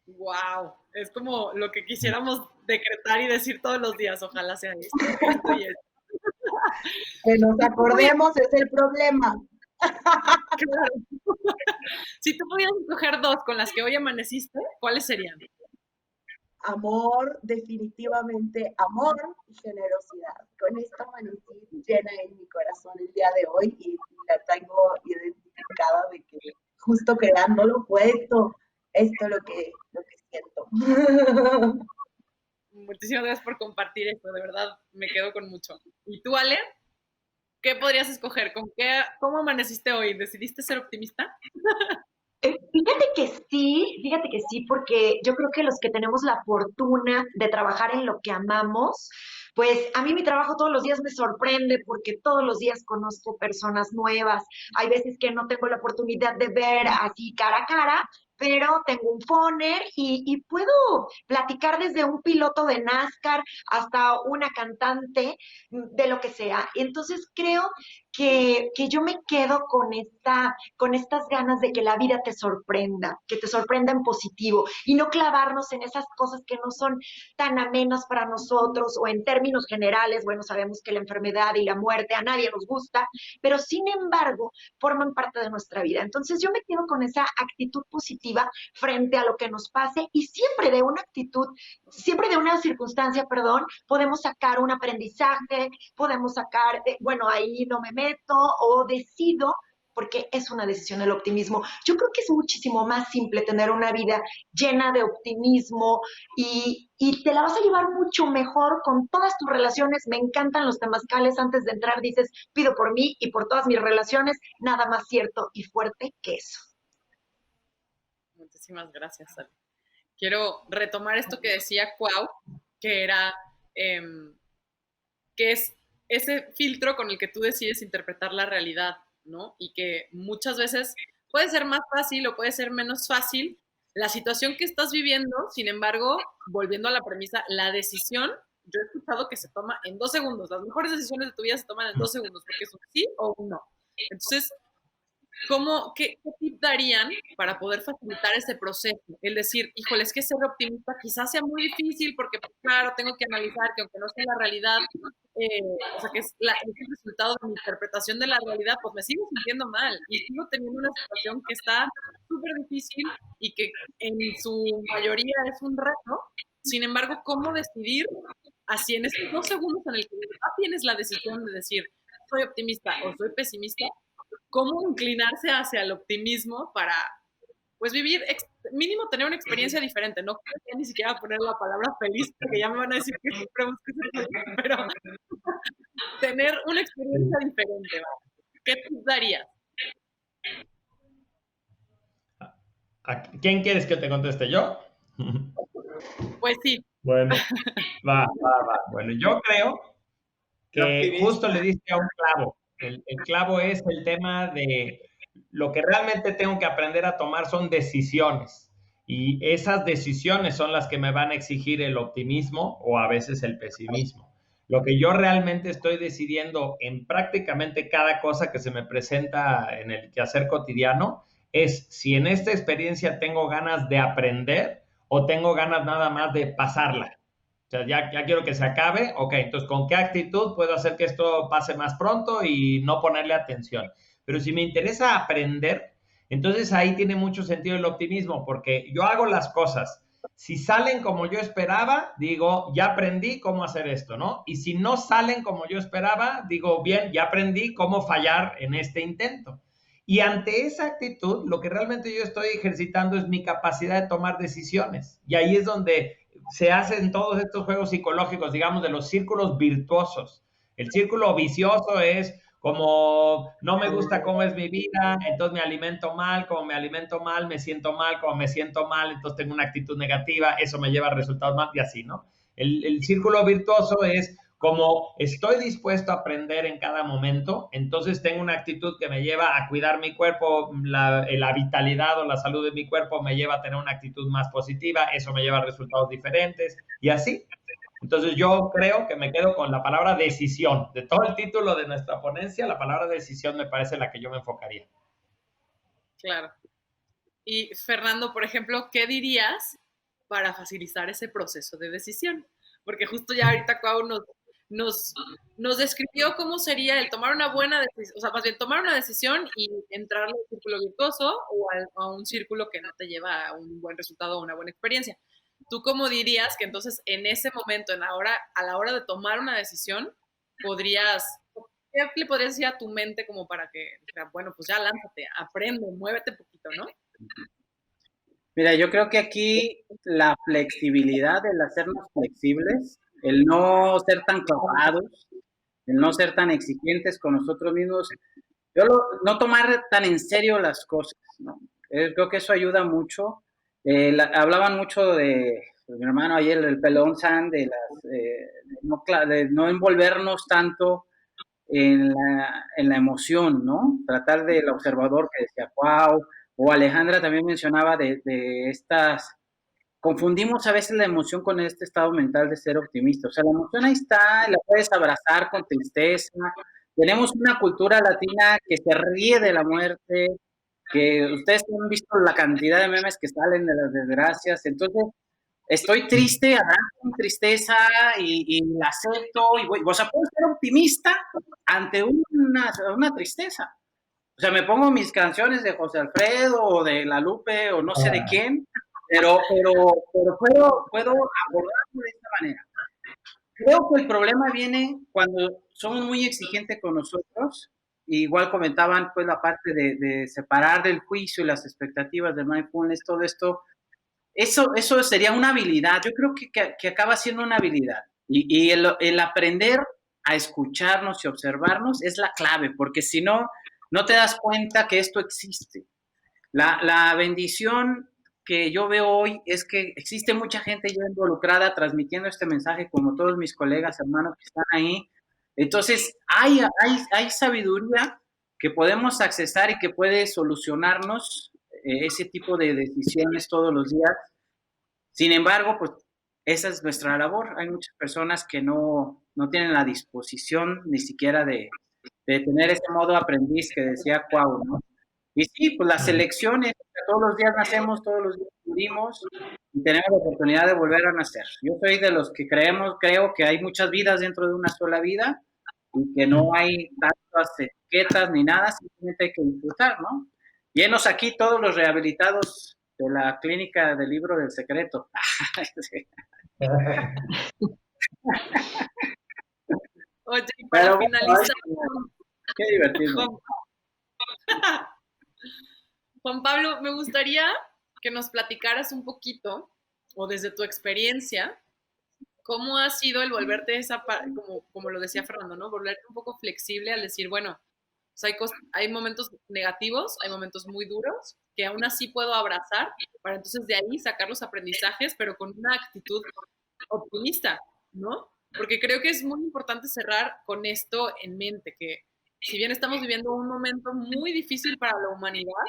A: Wow, es como lo que quisiéramos decretar y decir todos los días. Ojalá sea esto y esto.
F: Que nos acordemos es el problema.
A: Claro. Si tú pudieras escoger dos con las que hoy amaneciste, ¿cuáles serían?
F: Amor, definitivamente amor y generosidad. Con esto amanecí llena en mi corazón el día de hoy y la tengo identificada de que justo creándolo fue esto lo que siento.
A: Muchísimas gracias por compartir esto, de verdad me quedo con mucho. ¿Y tú, Ale? ¿Qué podrías escoger? ¿Cómo amaneciste hoy? ¿Decidiste ser optimista?
B: Fíjate que sí, porque yo creo que los que tenemos la fortuna de trabajar en lo que amamos, pues a mí mi trabajo todos los días me sorprende porque todos los días conozco personas nuevas. Hay veces que no tengo la oportunidad de ver así cara a cara, pero tengo un phone y puedo platicar desde un piloto de NASCAR hasta una cantante de lo que sea. Entonces creo que yo me quedo con estas ganas de que la vida te sorprenda, que te sorprenda en positivo y no clavarnos en esas cosas que no son tan amenas para nosotros o en términos generales, bueno, sabemos que la enfermedad y la muerte a nadie nos gusta, pero sin embargo forman parte de nuestra vida. Entonces yo me quedo con esa actitud positiva frente a lo que nos pase y siempre de una circunstancia, perdón, podemos sacar un aprendizaje, podemos sacar, bueno, ahí no me meto o decido, porque es una decisión el optimismo. Yo creo que es muchísimo más simple tener una vida llena de optimismo y te la vas a llevar mucho mejor con todas tus relaciones. Me encantan los temazcales. Antes de entrar dices, pido por mí y por todas mis relaciones, nada más cierto y fuerte que eso.
A: Muchísimas gracias, Ale. Quiero retomar esto que decía Cuau, que era que es ese filtro con el que tú decides interpretar la realidad, ¿no? Y que muchas veces puede ser más fácil o puede ser menos fácil la situación que estás viviendo. Sin embargo, volviendo a la premisa, la decisión, yo he escuchado que se toma en 2 segundos. Las mejores decisiones de tu vida se toman en 2 segundos, porque es un sí o un no. Entonces, ¿qué tip darían para poder facilitar ese proceso? El decir, híjole, es que ser optimista quizás sea muy difícil porque, pues, claro, tengo que analizar que aunque no sea la realidad, o sea, que es el resultado de mi interpretación de la realidad, pues me sigo sintiendo mal y sigo teniendo una situación que está súper difícil y que en su mayoría es un reto. Sin embargo, ¿cómo decidir así en esos 2 segundos en el que ya tienes la decisión de decir, soy optimista o soy pesimista? ¿Cómo inclinarse hacia el optimismo para, pues, vivir, mínimo tener una experiencia diferente? No quiero ni siquiera poner la palabra feliz, porque ya me van a decir que siempre busco ser feliz, pero tener una experiencia diferente, ¿vale? ¿Qué te darías?
C: ¿Quién quieres que te conteste? ¿Yo?
A: Pues sí.
C: Bueno, va. Bueno, yo creo que justo le diste a un clavo. El clavo es el tema de lo que realmente tengo que aprender a tomar son decisiones. Y esas decisiones son las que me van a exigir el optimismo o a veces el pesimismo. Lo que yo realmente estoy decidiendo en prácticamente cada cosa que se me presenta en el quehacer cotidiano es si en esta experiencia tengo ganas de aprender o tengo ganas nada más de pasarla. O sea, ya quiero que se acabe. Ok, entonces, ¿con qué actitud puedo hacer que esto pase más pronto y no ponerle atención? Pero si me interesa aprender, entonces ahí tiene mucho sentido el optimismo, porque yo hago las cosas. Si salen como yo esperaba, digo, ya aprendí cómo hacer esto, ¿no? Y si no salen como yo esperaba, digo, bien, ya aprendí cómo fallar en este intento. Y ante esa actitud, lo que realmente yo estoy ejercitando es mi capacidad de tomar decisiones. Y ahí es donde se hacen todos estos juegos psicológicos, digamos, de los círculos virtuosos. El círculo vicioso es como no me gusta cómo es mi vida, entonces me alimento mal, como me alimento mal, me siento mal, como me siento mal, entonces tengo una actitud negativa, eso me lleva a resultados mal y así, ¿no? El círculo virtuoso es como estoy dispuesto a aprender en cada momento, entonces tengo una actitud que me lleva a cuidar mi cuerpo, la vitalidad o la salud de mi cuerpo me lleva a tener una actitud más positiva, eso me lleva a resultados diferentes y así. Entonces yo creo que me quedo con la palabra decisión. De todo el título de nuestra ponencia, la palabra decisión me parece la que yo me enfocaría.
A: Claro. Y Fernando, por ejemplo, ¿qué dirías para facilitar ese proceso de decisión? Porque justo ya ahorita Cuau nos describió cómo sería el tomar una buena decisión, o sea, más bien tomar una decisión y entrar al círculo virtuoso o a un círculo que no te lleva a un buen resultado o una buena experiencia. ¿Tú cómo dirías que entonces en ese momento, a la hora de tomar una decisión, qué le podrías decir a tu mente como para que, bueno, pues ya lánzate, aprende, muévete un poquito, ¿no?
D: Mira, yo creo que aquí la flexibilidad, el hacernos flexibles, el no ser tan clavados, el no ser tan exigentes con nosotros mismos, no tomar tan en serio las cosas, ¿no? Creo que eso ayuda mucho. Hablaban mucho de mi hermano ayer, el pelón San, de no envolvernos tanto en la emoción, ¿no? Tratar del observador que decía, wow, o Alejandra también mencionaba de estas, confundimos a veces la emoción con este estado mental de ser optimista. O sea, la emoción ahí está, la puedes abrazar con tristeza. Tenemos una cultura latina que se ríe de la muerte, que ustedes han visto la cantidad de memes que salen de las desgracias. Entonces, estoy triste, abrazo con tristeza y la acepto. O sea, puedo ser optimista ante una tristeza. O sea, me pongo mis canciones de José Alfredo o de La Lupe o no sé de quién, pero puedo abordarlo de esta manera. Creo que el problema viene cuando somos muy exigentes con nosotros. Igual comentaban pues la parte de separar del juicio y las expectativas del mindfulness, todo esto. Eso sería una habilidad. Yo creo que acaba siendo una habilidad. Y el aprender a escucharnos y observarnos es la clave, porque si no, no te das cuenta que esto existe. La bendición que yo veo hoy es que existe mucha gente ya involucrada transmitiendo este mensaje, como todos mis colegas, hermanos que están ahí. Entonces, hay sabiduría que podemos accesar y que puede solucionarnos ese tipo de decisiones todos los días. Sin embargo, pues esa es nuestra labor. Hay muchas personas que no tienen la disposición ni siquiera de tener ese modo aprendiz que decía Cuau, ¿no? Y sí, pues las elecciones, todos los días nacemos, todos los días morimos y tenemos la oportunidad de volver a nacer. Yo soy de los que creo que hay muchas vidas dentro de una sola vida y que no hay tantas etiquetas ni nada, simplemente hay que disfrutar, ¿no? Llenos aquí todos los rehabilitados de la clínica del libro del secreto.
A: Oye, y para finalizar,
D: qué divertido.
A: Juan Pablo, me gustaría que nos platicaras un poquito, o desde tu experiencia, cómo ha sido el volverte como lo decía Fernando, ¿no? Volverte un poco flexible al decir, bueno, pues hay momentos negativos, hay momentos muy duros, que aún así puedo abrazar, para entonces de ahí sacar los aprendizajes, pero con una actitud optimista, ¿no? Porque creo que es muy importante cerrar con esto en mente, que si bien estamos viviendo un momento muy difícil para la humanidad,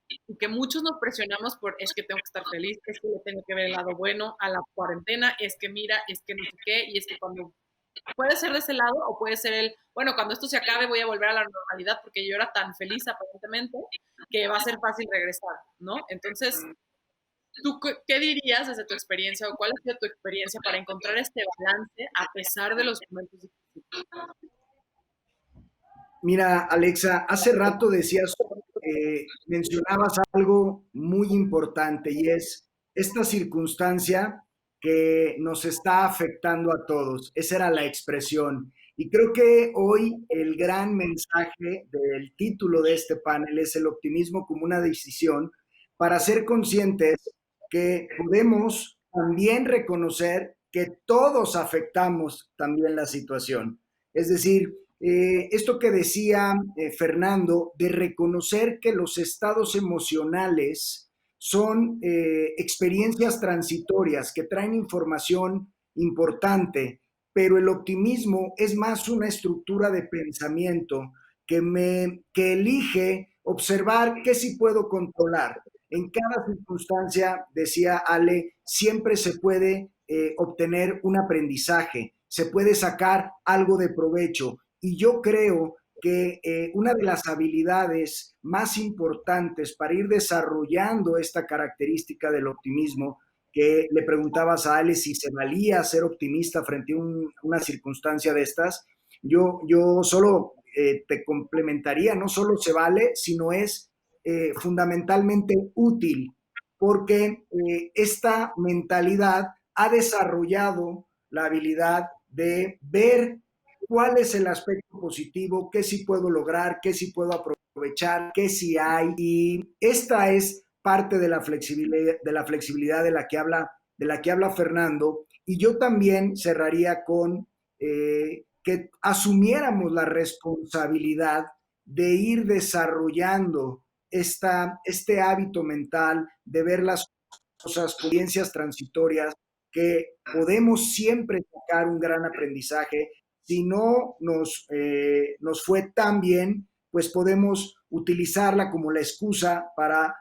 A: y que muchos nos presionamos por es que tengo que estar feliz, es que le tengo que ver el lado bueno a la cuarentena, es que mira, es que no sé qué, y es que cuando puede ser de ese lado o puede ser bueno, cuando esto se acabe voy a volver a la normalidad porque yo era tan feliz aparentemente que va a ser fácil regresar, ¿no? Entonces, ¿tú qué dirías desde tu experiencia o cuál ha sido tu experiencia para encontrar este balance a pesar de los momentos difíciles?
E: Mira, Alexa, hace rato mencionabas algo muy importante y es esta circunstancia que nos está afectando a todos. Esa era la expresión. Y creo que hoy el gran mensaje del título de este panel es el optimismo como una decisión para ser conscientes que podemos también reconocer que todos afectamos también la situación. Es decir, esto que decía Fernando, de reconocer que los estados emocionales son experiencias transitorias que traen información importante pero el optimismo es más una estructura de pensamiento que elige observar qué sí puedo controlar. En cada circunstancia, decía Ale, siempre se puede obtener un aprendizaje, se puede sacar algo de provecho. Y yo creo que una de las habilidades más importantes para ir desarrollando esta característica del optimismo, que le preguntabas a Ale si se valía ser optimista frente a una circunstancia de estas, yo solo te complementaría, no solo se vale, sino es fundamentalmente útil, porque esta mentalidad ha desarrollado la habilidad de ver cuál es el aspecto positivo, qué sí puedo lograr, qué sí puedo aprovechar, qué sí hay. Y esta es parte de la flexibilidad de la que habla Fernando. Y yo también cerraría con que asumiéramos la responsabilidad de ir desarrollando este hábito mental de ver las cosas, experiencias transitorias, que podemos siempre sacar un gran aprendizaje. Si no nos fue tan bien, pues podemos utilizarla como la excusa para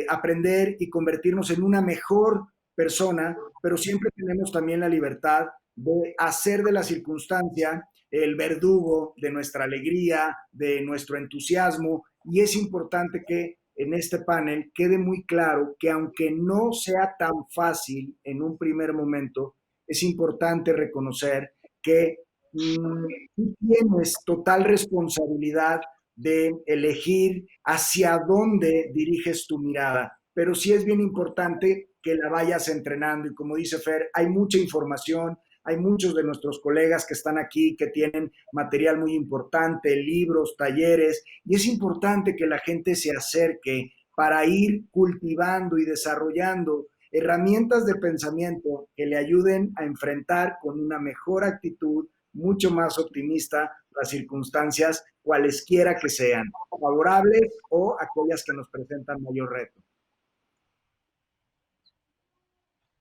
E: aprender y convertirnos en una mejor persona, pero siempre tenemos también la libertad de hacer de la circunstancia el verdugo de nuestra alegría, de nuestro entusiasmo, y es importante que en este panel quede muy claro que aunque no sea tan fácil en un primer momento, es importante reconocer que tú tienes total responsabilidad de elegir hacia dónde diriges tu mirada, pero sí es bien importante que la vayas entrenando y como dice Fer, hay mucha información, hay muchos de nuestros colegas que están aquí que tienen material muy importante, libros, talleres, y es importante que la gente se acerque para ir cultivando y desarrollando herramientas de pensamiento que le ayuden a enfrentar con una mejor actitud, mucho más optimista, las circunstancias, cualesquiera que sean, favorables o aquellas que nos presentan mayor reto.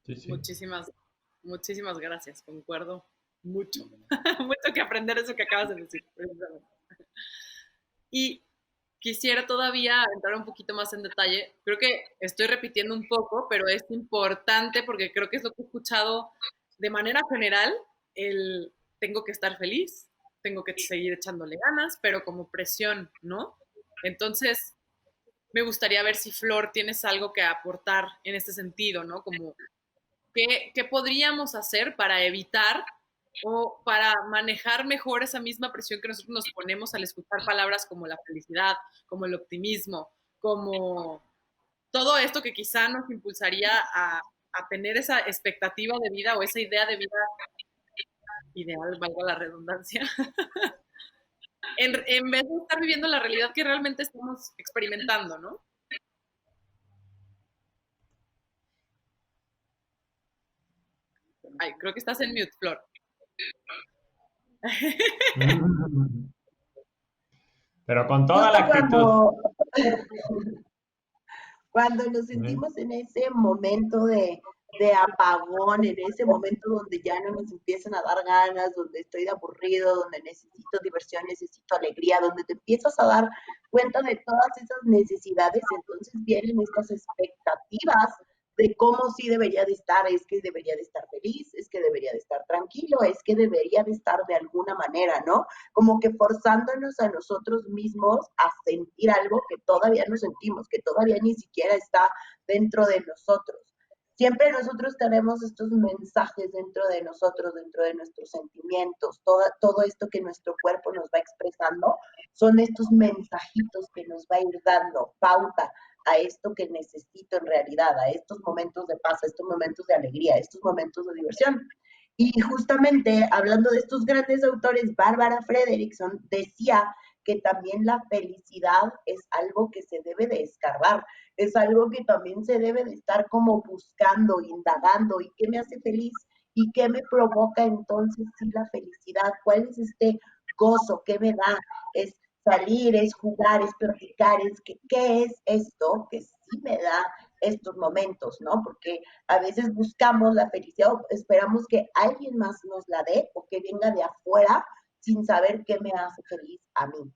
A: Sí, sí. Muchísimas gracias, concuerdo mucho. Mucho que aprender eso que acabas de decir. Y quisiera todavía entrar un poquito más en detalle. Creo que estoy repitiendo un poco, pero es importante porque creo que es lo que he escuchado de manera general, el tengo que estar feliz, tengo que seguir echándole ganas, pero como presión, ¿no? Entonces, me gustaría ver si Flor tienes algo que aportar en este sentido, ¿no? Como, ¿qué podríamos hacer para evitar o para manejar mejor esa misma presión que nosotros nos ponemos al escuchar palabras como la felicidad, como el optimismo, como todo esto que quizá nos impulsaría a tener esa expectativa de vida o esa idea de vida ideal, valga la redundancia, en vez de estar viviendo la realidad que realmente estamos experimentando, ¿no? Ay, creo que estás en mute, Flor.
C: Pero con toda la actitud.
F: Cuando nos sentimos en ese momento de apagón, en ese momento donde ya no nos empiezan a dar ganas, donde estoy de aburrido, donde necesito diversión, necesito alegría, donde te empiezas a dar cuenta de todas esas necesidades, entonces vienen estas expectativas de cómo sí debería de estar, es que debería de estar feliz, es que debería de estar tranquilo, es que debería de estar de alguna manera, ¿no? Como que forzándonos a nosotros mismos a sentir algo que todavía no sentimos, que todavía ni siquiera está dentro de nosotros. Siempre nosotros tenemos estos mensajes dentro de nosotros, dentro de nuestros sentimientos, todo esto que nuestro cuerpo nos va expresando, son estos mensajitos que nos va a ir dando pauta a esto que necesito en realidad, a estos momentos de paz, a estos momentos de alegría, a estos momentos de diversión. Y justamente hablando de estos grandes autores, Bárbara Fredrickson decía que también la felicidad es algo que se debe de escarbar, es algo que también se debe de estar como buscando, indagando, y qué me hace feliz y qué me provoca entonces sí la felicidad, cuál es este gozo, qué me da, es salir, es jugar, es platicar, es que, qué es esto que sí me da estos momentos, ¿no? Porque a veces buscamos la felicidad o esperamos que alguien más nos la dé o que venga de afuera sin saber qué me hace feliz a mí.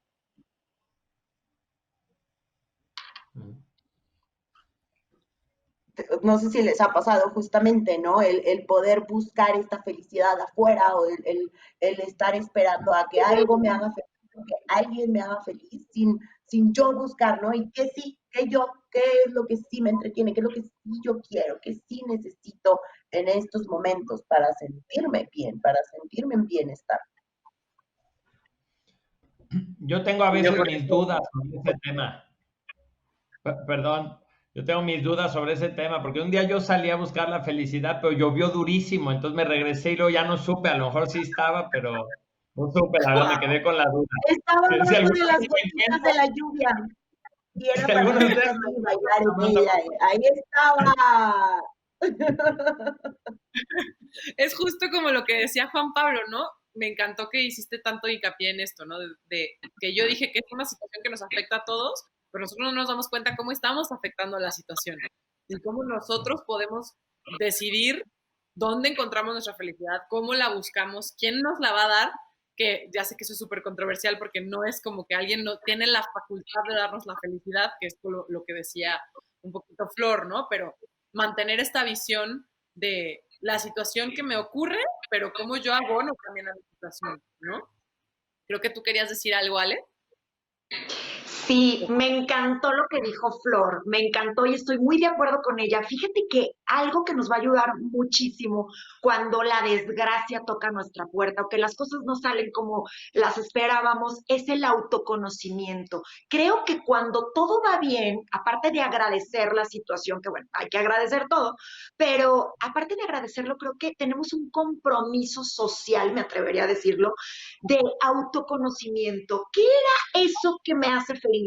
F: No sé si les ha pasado justamente, ¿no? El poder buscar esta felicidad afuera o el estar esperando a que algo me haga feliz, que alguien me haga feliz sin yo buscar, ¿no? Y que sí, que yo, qué es lo que sí me entretiene, qué es lo que sí yo quiero, que sí necesito en estos momentos para sentirme bien, para sentirme en bienestar.
C: Yo tengo a veces
D: por
C: mis
D: eso,
C: dudas sobre ese tema. Perdón, yo tengo mis dudas sobre ese tema, porque un día yo salí a buscar la felicidad, pero llovió durísimo, entonces me regresé y luego ya no supe, a lo mejor sí estaba, pero no supe, la verdad me quedé con la duda.
F: Estaba
C: Si
F: abajo
C: alguno
F: de
C: de
F: las
C: ustedes me
F: gotitas de la lluvia y era
C: si
F: para
C: alguno de ustedes
F: levantarme y
C: me
F: bailar
C: está
F: en
C: más
F: ella. Ahí estaba.
A: Es justo como lo que decía Juan Pablo, ¿no? Me encantó que hiciste tanto hincapié en esto, ¿no? De que yo dije que es una situación que nos afecta a todos, pero nosotros no nos damos cuenta cómo estamos afectando la situación y cómo nosotros podemos decidir dónde encontramos nuestra felicidad, cómo la buscamos, quién nos la va a dar, que ya sé que eso es súper controversial porque no es como que alguien no tiene la facultad de darnos la felicidad, que es lo que decía un poquito Flor, ¿no? Pero mantener esta visión de la situación que me ocurre, pero cómo yo abono también a la situación, ¿no? Creo que tú querías decir algo, Ale.
B: Sí, me encantó lo que dijo Flor, me encantó y estoy muy de acuerdo con ella. Fíjate que algo que nos va a ayudar muchísimo cuando la desgracia toca nuestra puerta o que las cosas no salen como las esperábamos es el autoconocimiento. Creo que cuando todo va bien, aparte de agradecer la situación, que bueno, hay que agradecer todo, pero aparte de agradecerlo, creo que tenemos un compromiso social, me atrevería a decirlo, de autoconocimiento. ¿Qué eso que me hace feliz?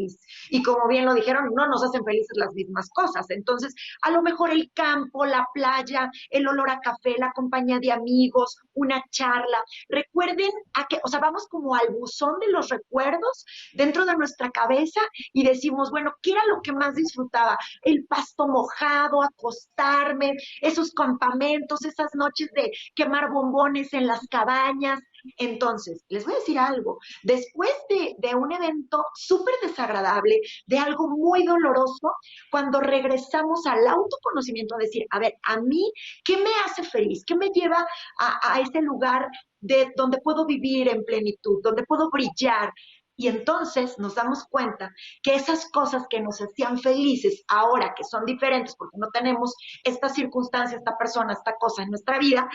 B: Y como bien lo dijeron, no nos hacen felices las mismas cosas. Entonces, a lo mejor el campo, la playa, el olor a café, la compañía de amigos, una charla. Recuerden a que, o sea, vamos como al buzón de los recuerdos dentro de nuestra cabeza y decimos, bueno, ¿qué era lo que más disfrutaba? El pasto mojado, acostarme, esos campamentos, esas noches de quemar bombones en las cabañas. Entonces, les voy a decir algo, después de un evento súper desagradable, de algo muy doloroso, cuando regresamos al autoconocimiento a decir, a ver, a mí, ¿qué me hace feliz? ¿Qué me lleva a ese lugar de donde puedo vivir en plenitud, donde puedo brillar? Y entonces nos damos cuenta que esas cosas que nos hacían felices ahora, que son diferentes porque no tenemos esta circunstancia, esta persona, esta cosa en nuestra vida,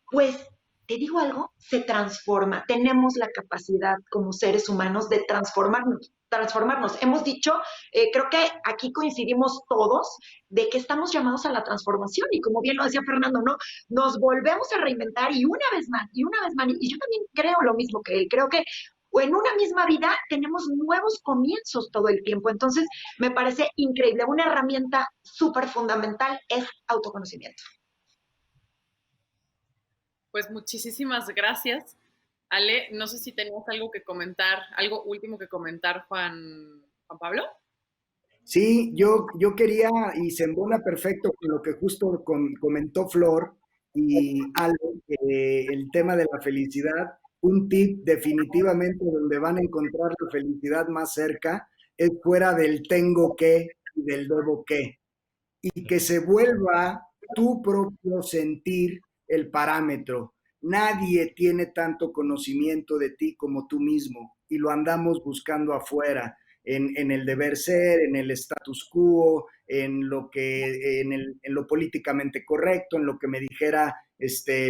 B: pues te digo algo, se transforma. Tenemos la capacidad como seres humanos de transformarnos. Hemos dicho, creo que aquí coincidimos todos, de que estamos llamados a la transformación y como bien lo decía Fernando, ¿no? Nos volvemos a reinventar y una vez más, y una vez más, y yo también creo lo mismo que él, creo que en una misma vida tenemos nuevos comienzos todo el tiempo. Entonces, me parece increíble. Una herramienta súper fundamental es autoconocimiento.
A: Pues muchísimas gracias. Ale, no sé si tenías algo que comentar, algo último que comentar, Juan Pablo.
E: Sí, yo quería, y se embona perfecto con lo que justo comentó Flor y Ale, el tema de la felicidad. Un tip definitivamente donde van a encontrar la felicidad más cerca es fuera del tengo que y del debo que. Y que se vuelva tu propio sentir el parámetro. Nadie tiene tanto conocimiento de ti como tú mismo y lo andamos buscando afuera, en el deber ser, en el status quo, en lo políticamente correcto, en lo que me dijera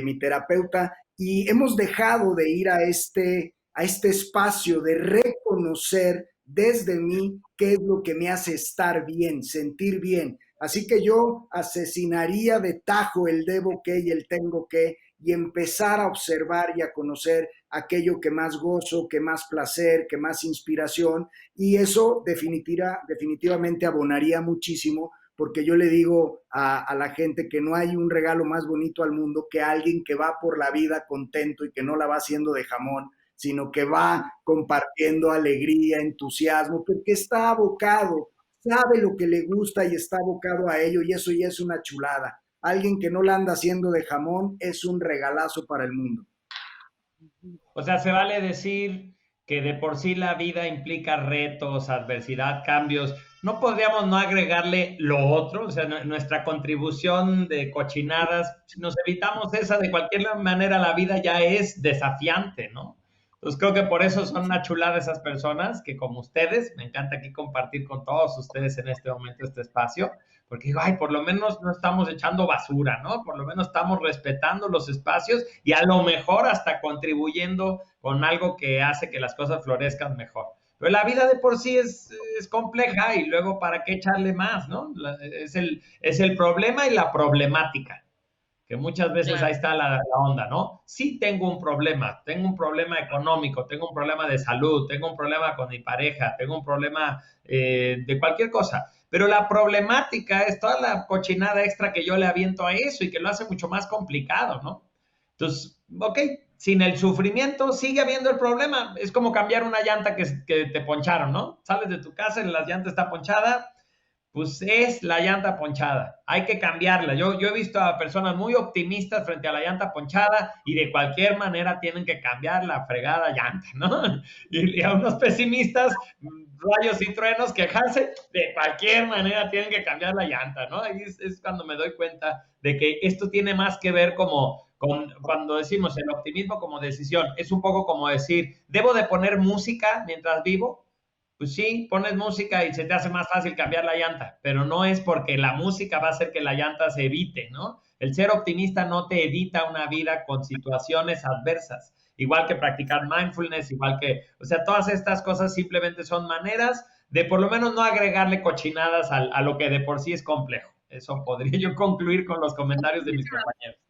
E: mi terapeuta. Y hemos dejado de ir a este espacio de reconocer desde mí qué es lo que me hace estar bien, sentir bien. Así que yo asesinaría de tajo el debo que y el tengo que y empezar a observar y a conocer aquello que más gozo, que más placer, que más inspiración, y eso definitivamente abonaría muchísimo, porque yo le digo a la gente que no hay un regalo más bonito al mundo que alguien que va por la vida contento y que no la va haciendo de jamón, sino que va compartiendo alegría, entusiasmo, porque está abocado sabe lo que le gusta y está abocado a ello, y eso ya es una chulada. Alguien que no la anda haciendo de jamón es un regalazo para el mundo.
C: O sea, se vale decir que de por sí la vida implica retos, adversidad, cambios. ¿No podríamos no agregarle lo otro? O sea, nuestra contribución de cochinadas, si nos evitamos esa, de cualquier manera la vida ya es desafiante, ¿no? Entonces creo que por eso son una chulada esas personas que como ustedes, me encanta aquí compartir con todos ustedes en este momento este espacio, porque digo, ay, por lo menos no estamos echando basura, ¿no? Por lo menos estamos respetando los espacios y a lo mejor hasta contribuyendo con algo que hace que las cosas florezcan mejor. Pero la vida de por sí es compleja y luego para qué echarle más, ¿no? Es el problema y la problemática, que muchas veces
A: Claro.
C: ahí está la onda, ¿no? Sí tengo un problema económico, tengo un problema de salud, tengo un problema con mi pareja, tengo un problema de cualquier cosa, pero la problemática es toda la cochinada extra que yo le aviento a eso y que lo hace mucho más complicado, ¿no? Entonces, ok, sin el sufrimiento sigue habiendo el problema. Es como cambiar una llanta que te poncharon, ¿no? Sales de tu casa y la llanta está ponchada, pues es la llanta ponchada. Hay que cambiarla. Yo he visto a personas muy optimistas frente a la llanta ponchada y de cualquier manera tienen que cambiar la fregada llanta, ¿no? Y a unos pesimistas, rayos y truenos, quejarse, de cualquier manera tienen que cambiar la llanta, ¿no? Ahí es cuando me doy cuenta de que esto tiene más que ver cuando decimos el optimismo como decisión. Es un poco como decir, ¿debo de poner música mientras vivo? Pues sí, pones música y se te hace más fácil cambiar la llanta, pero no es porque la música va a hacer que la llanta se evite, ¿no? El ser optimista no te evita una vida con situaciones adversas, igual que practicar mindfulness, igual que, o sea, todas estas cosas simplemente son maneras de por lo menos no agregarle cochinadas a lo que de por sí es complejo. Eso podría yo concluir con los comentarios de mis compañeros.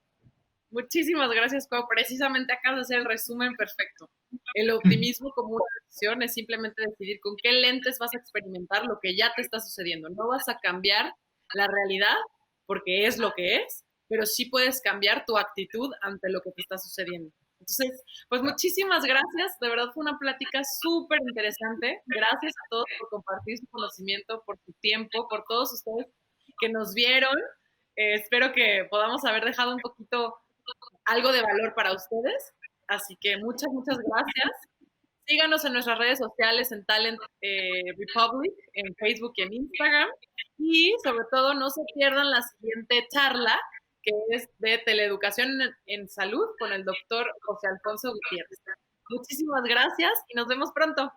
A: Muchísimas gracias, Cuau. Precisamente acabas de hacer el resumen perfecto. El optimismo como una decisión es simplemente decidir con qué lentes vas a experimentar lo que ya te está sucediendo. No vas a cambiar la realidad porque es lo que es, pero sí puedes cambiar tu actitud ante lo que te está sucediendo. Entonces, pues muchísimas gracias. De verdad fue una plática súper interesante. Gracias a todos por compartir su conocimiento, por su tiempo, por todos ustedes que nos vieron. Espero que podamos haber dejado un poquito algo de valor para ustedes. Así que muchas, muchas gracias. Síganos en nuestras redes sociales en Talent Republic, en Facebook y en Instagram. Y sobre todo, no se pierdan la siguiente charla, que es de teleeducación en salud con el doctor José Alfonso Gutiérrez. Muchísimas gracias y nos vemos pronto.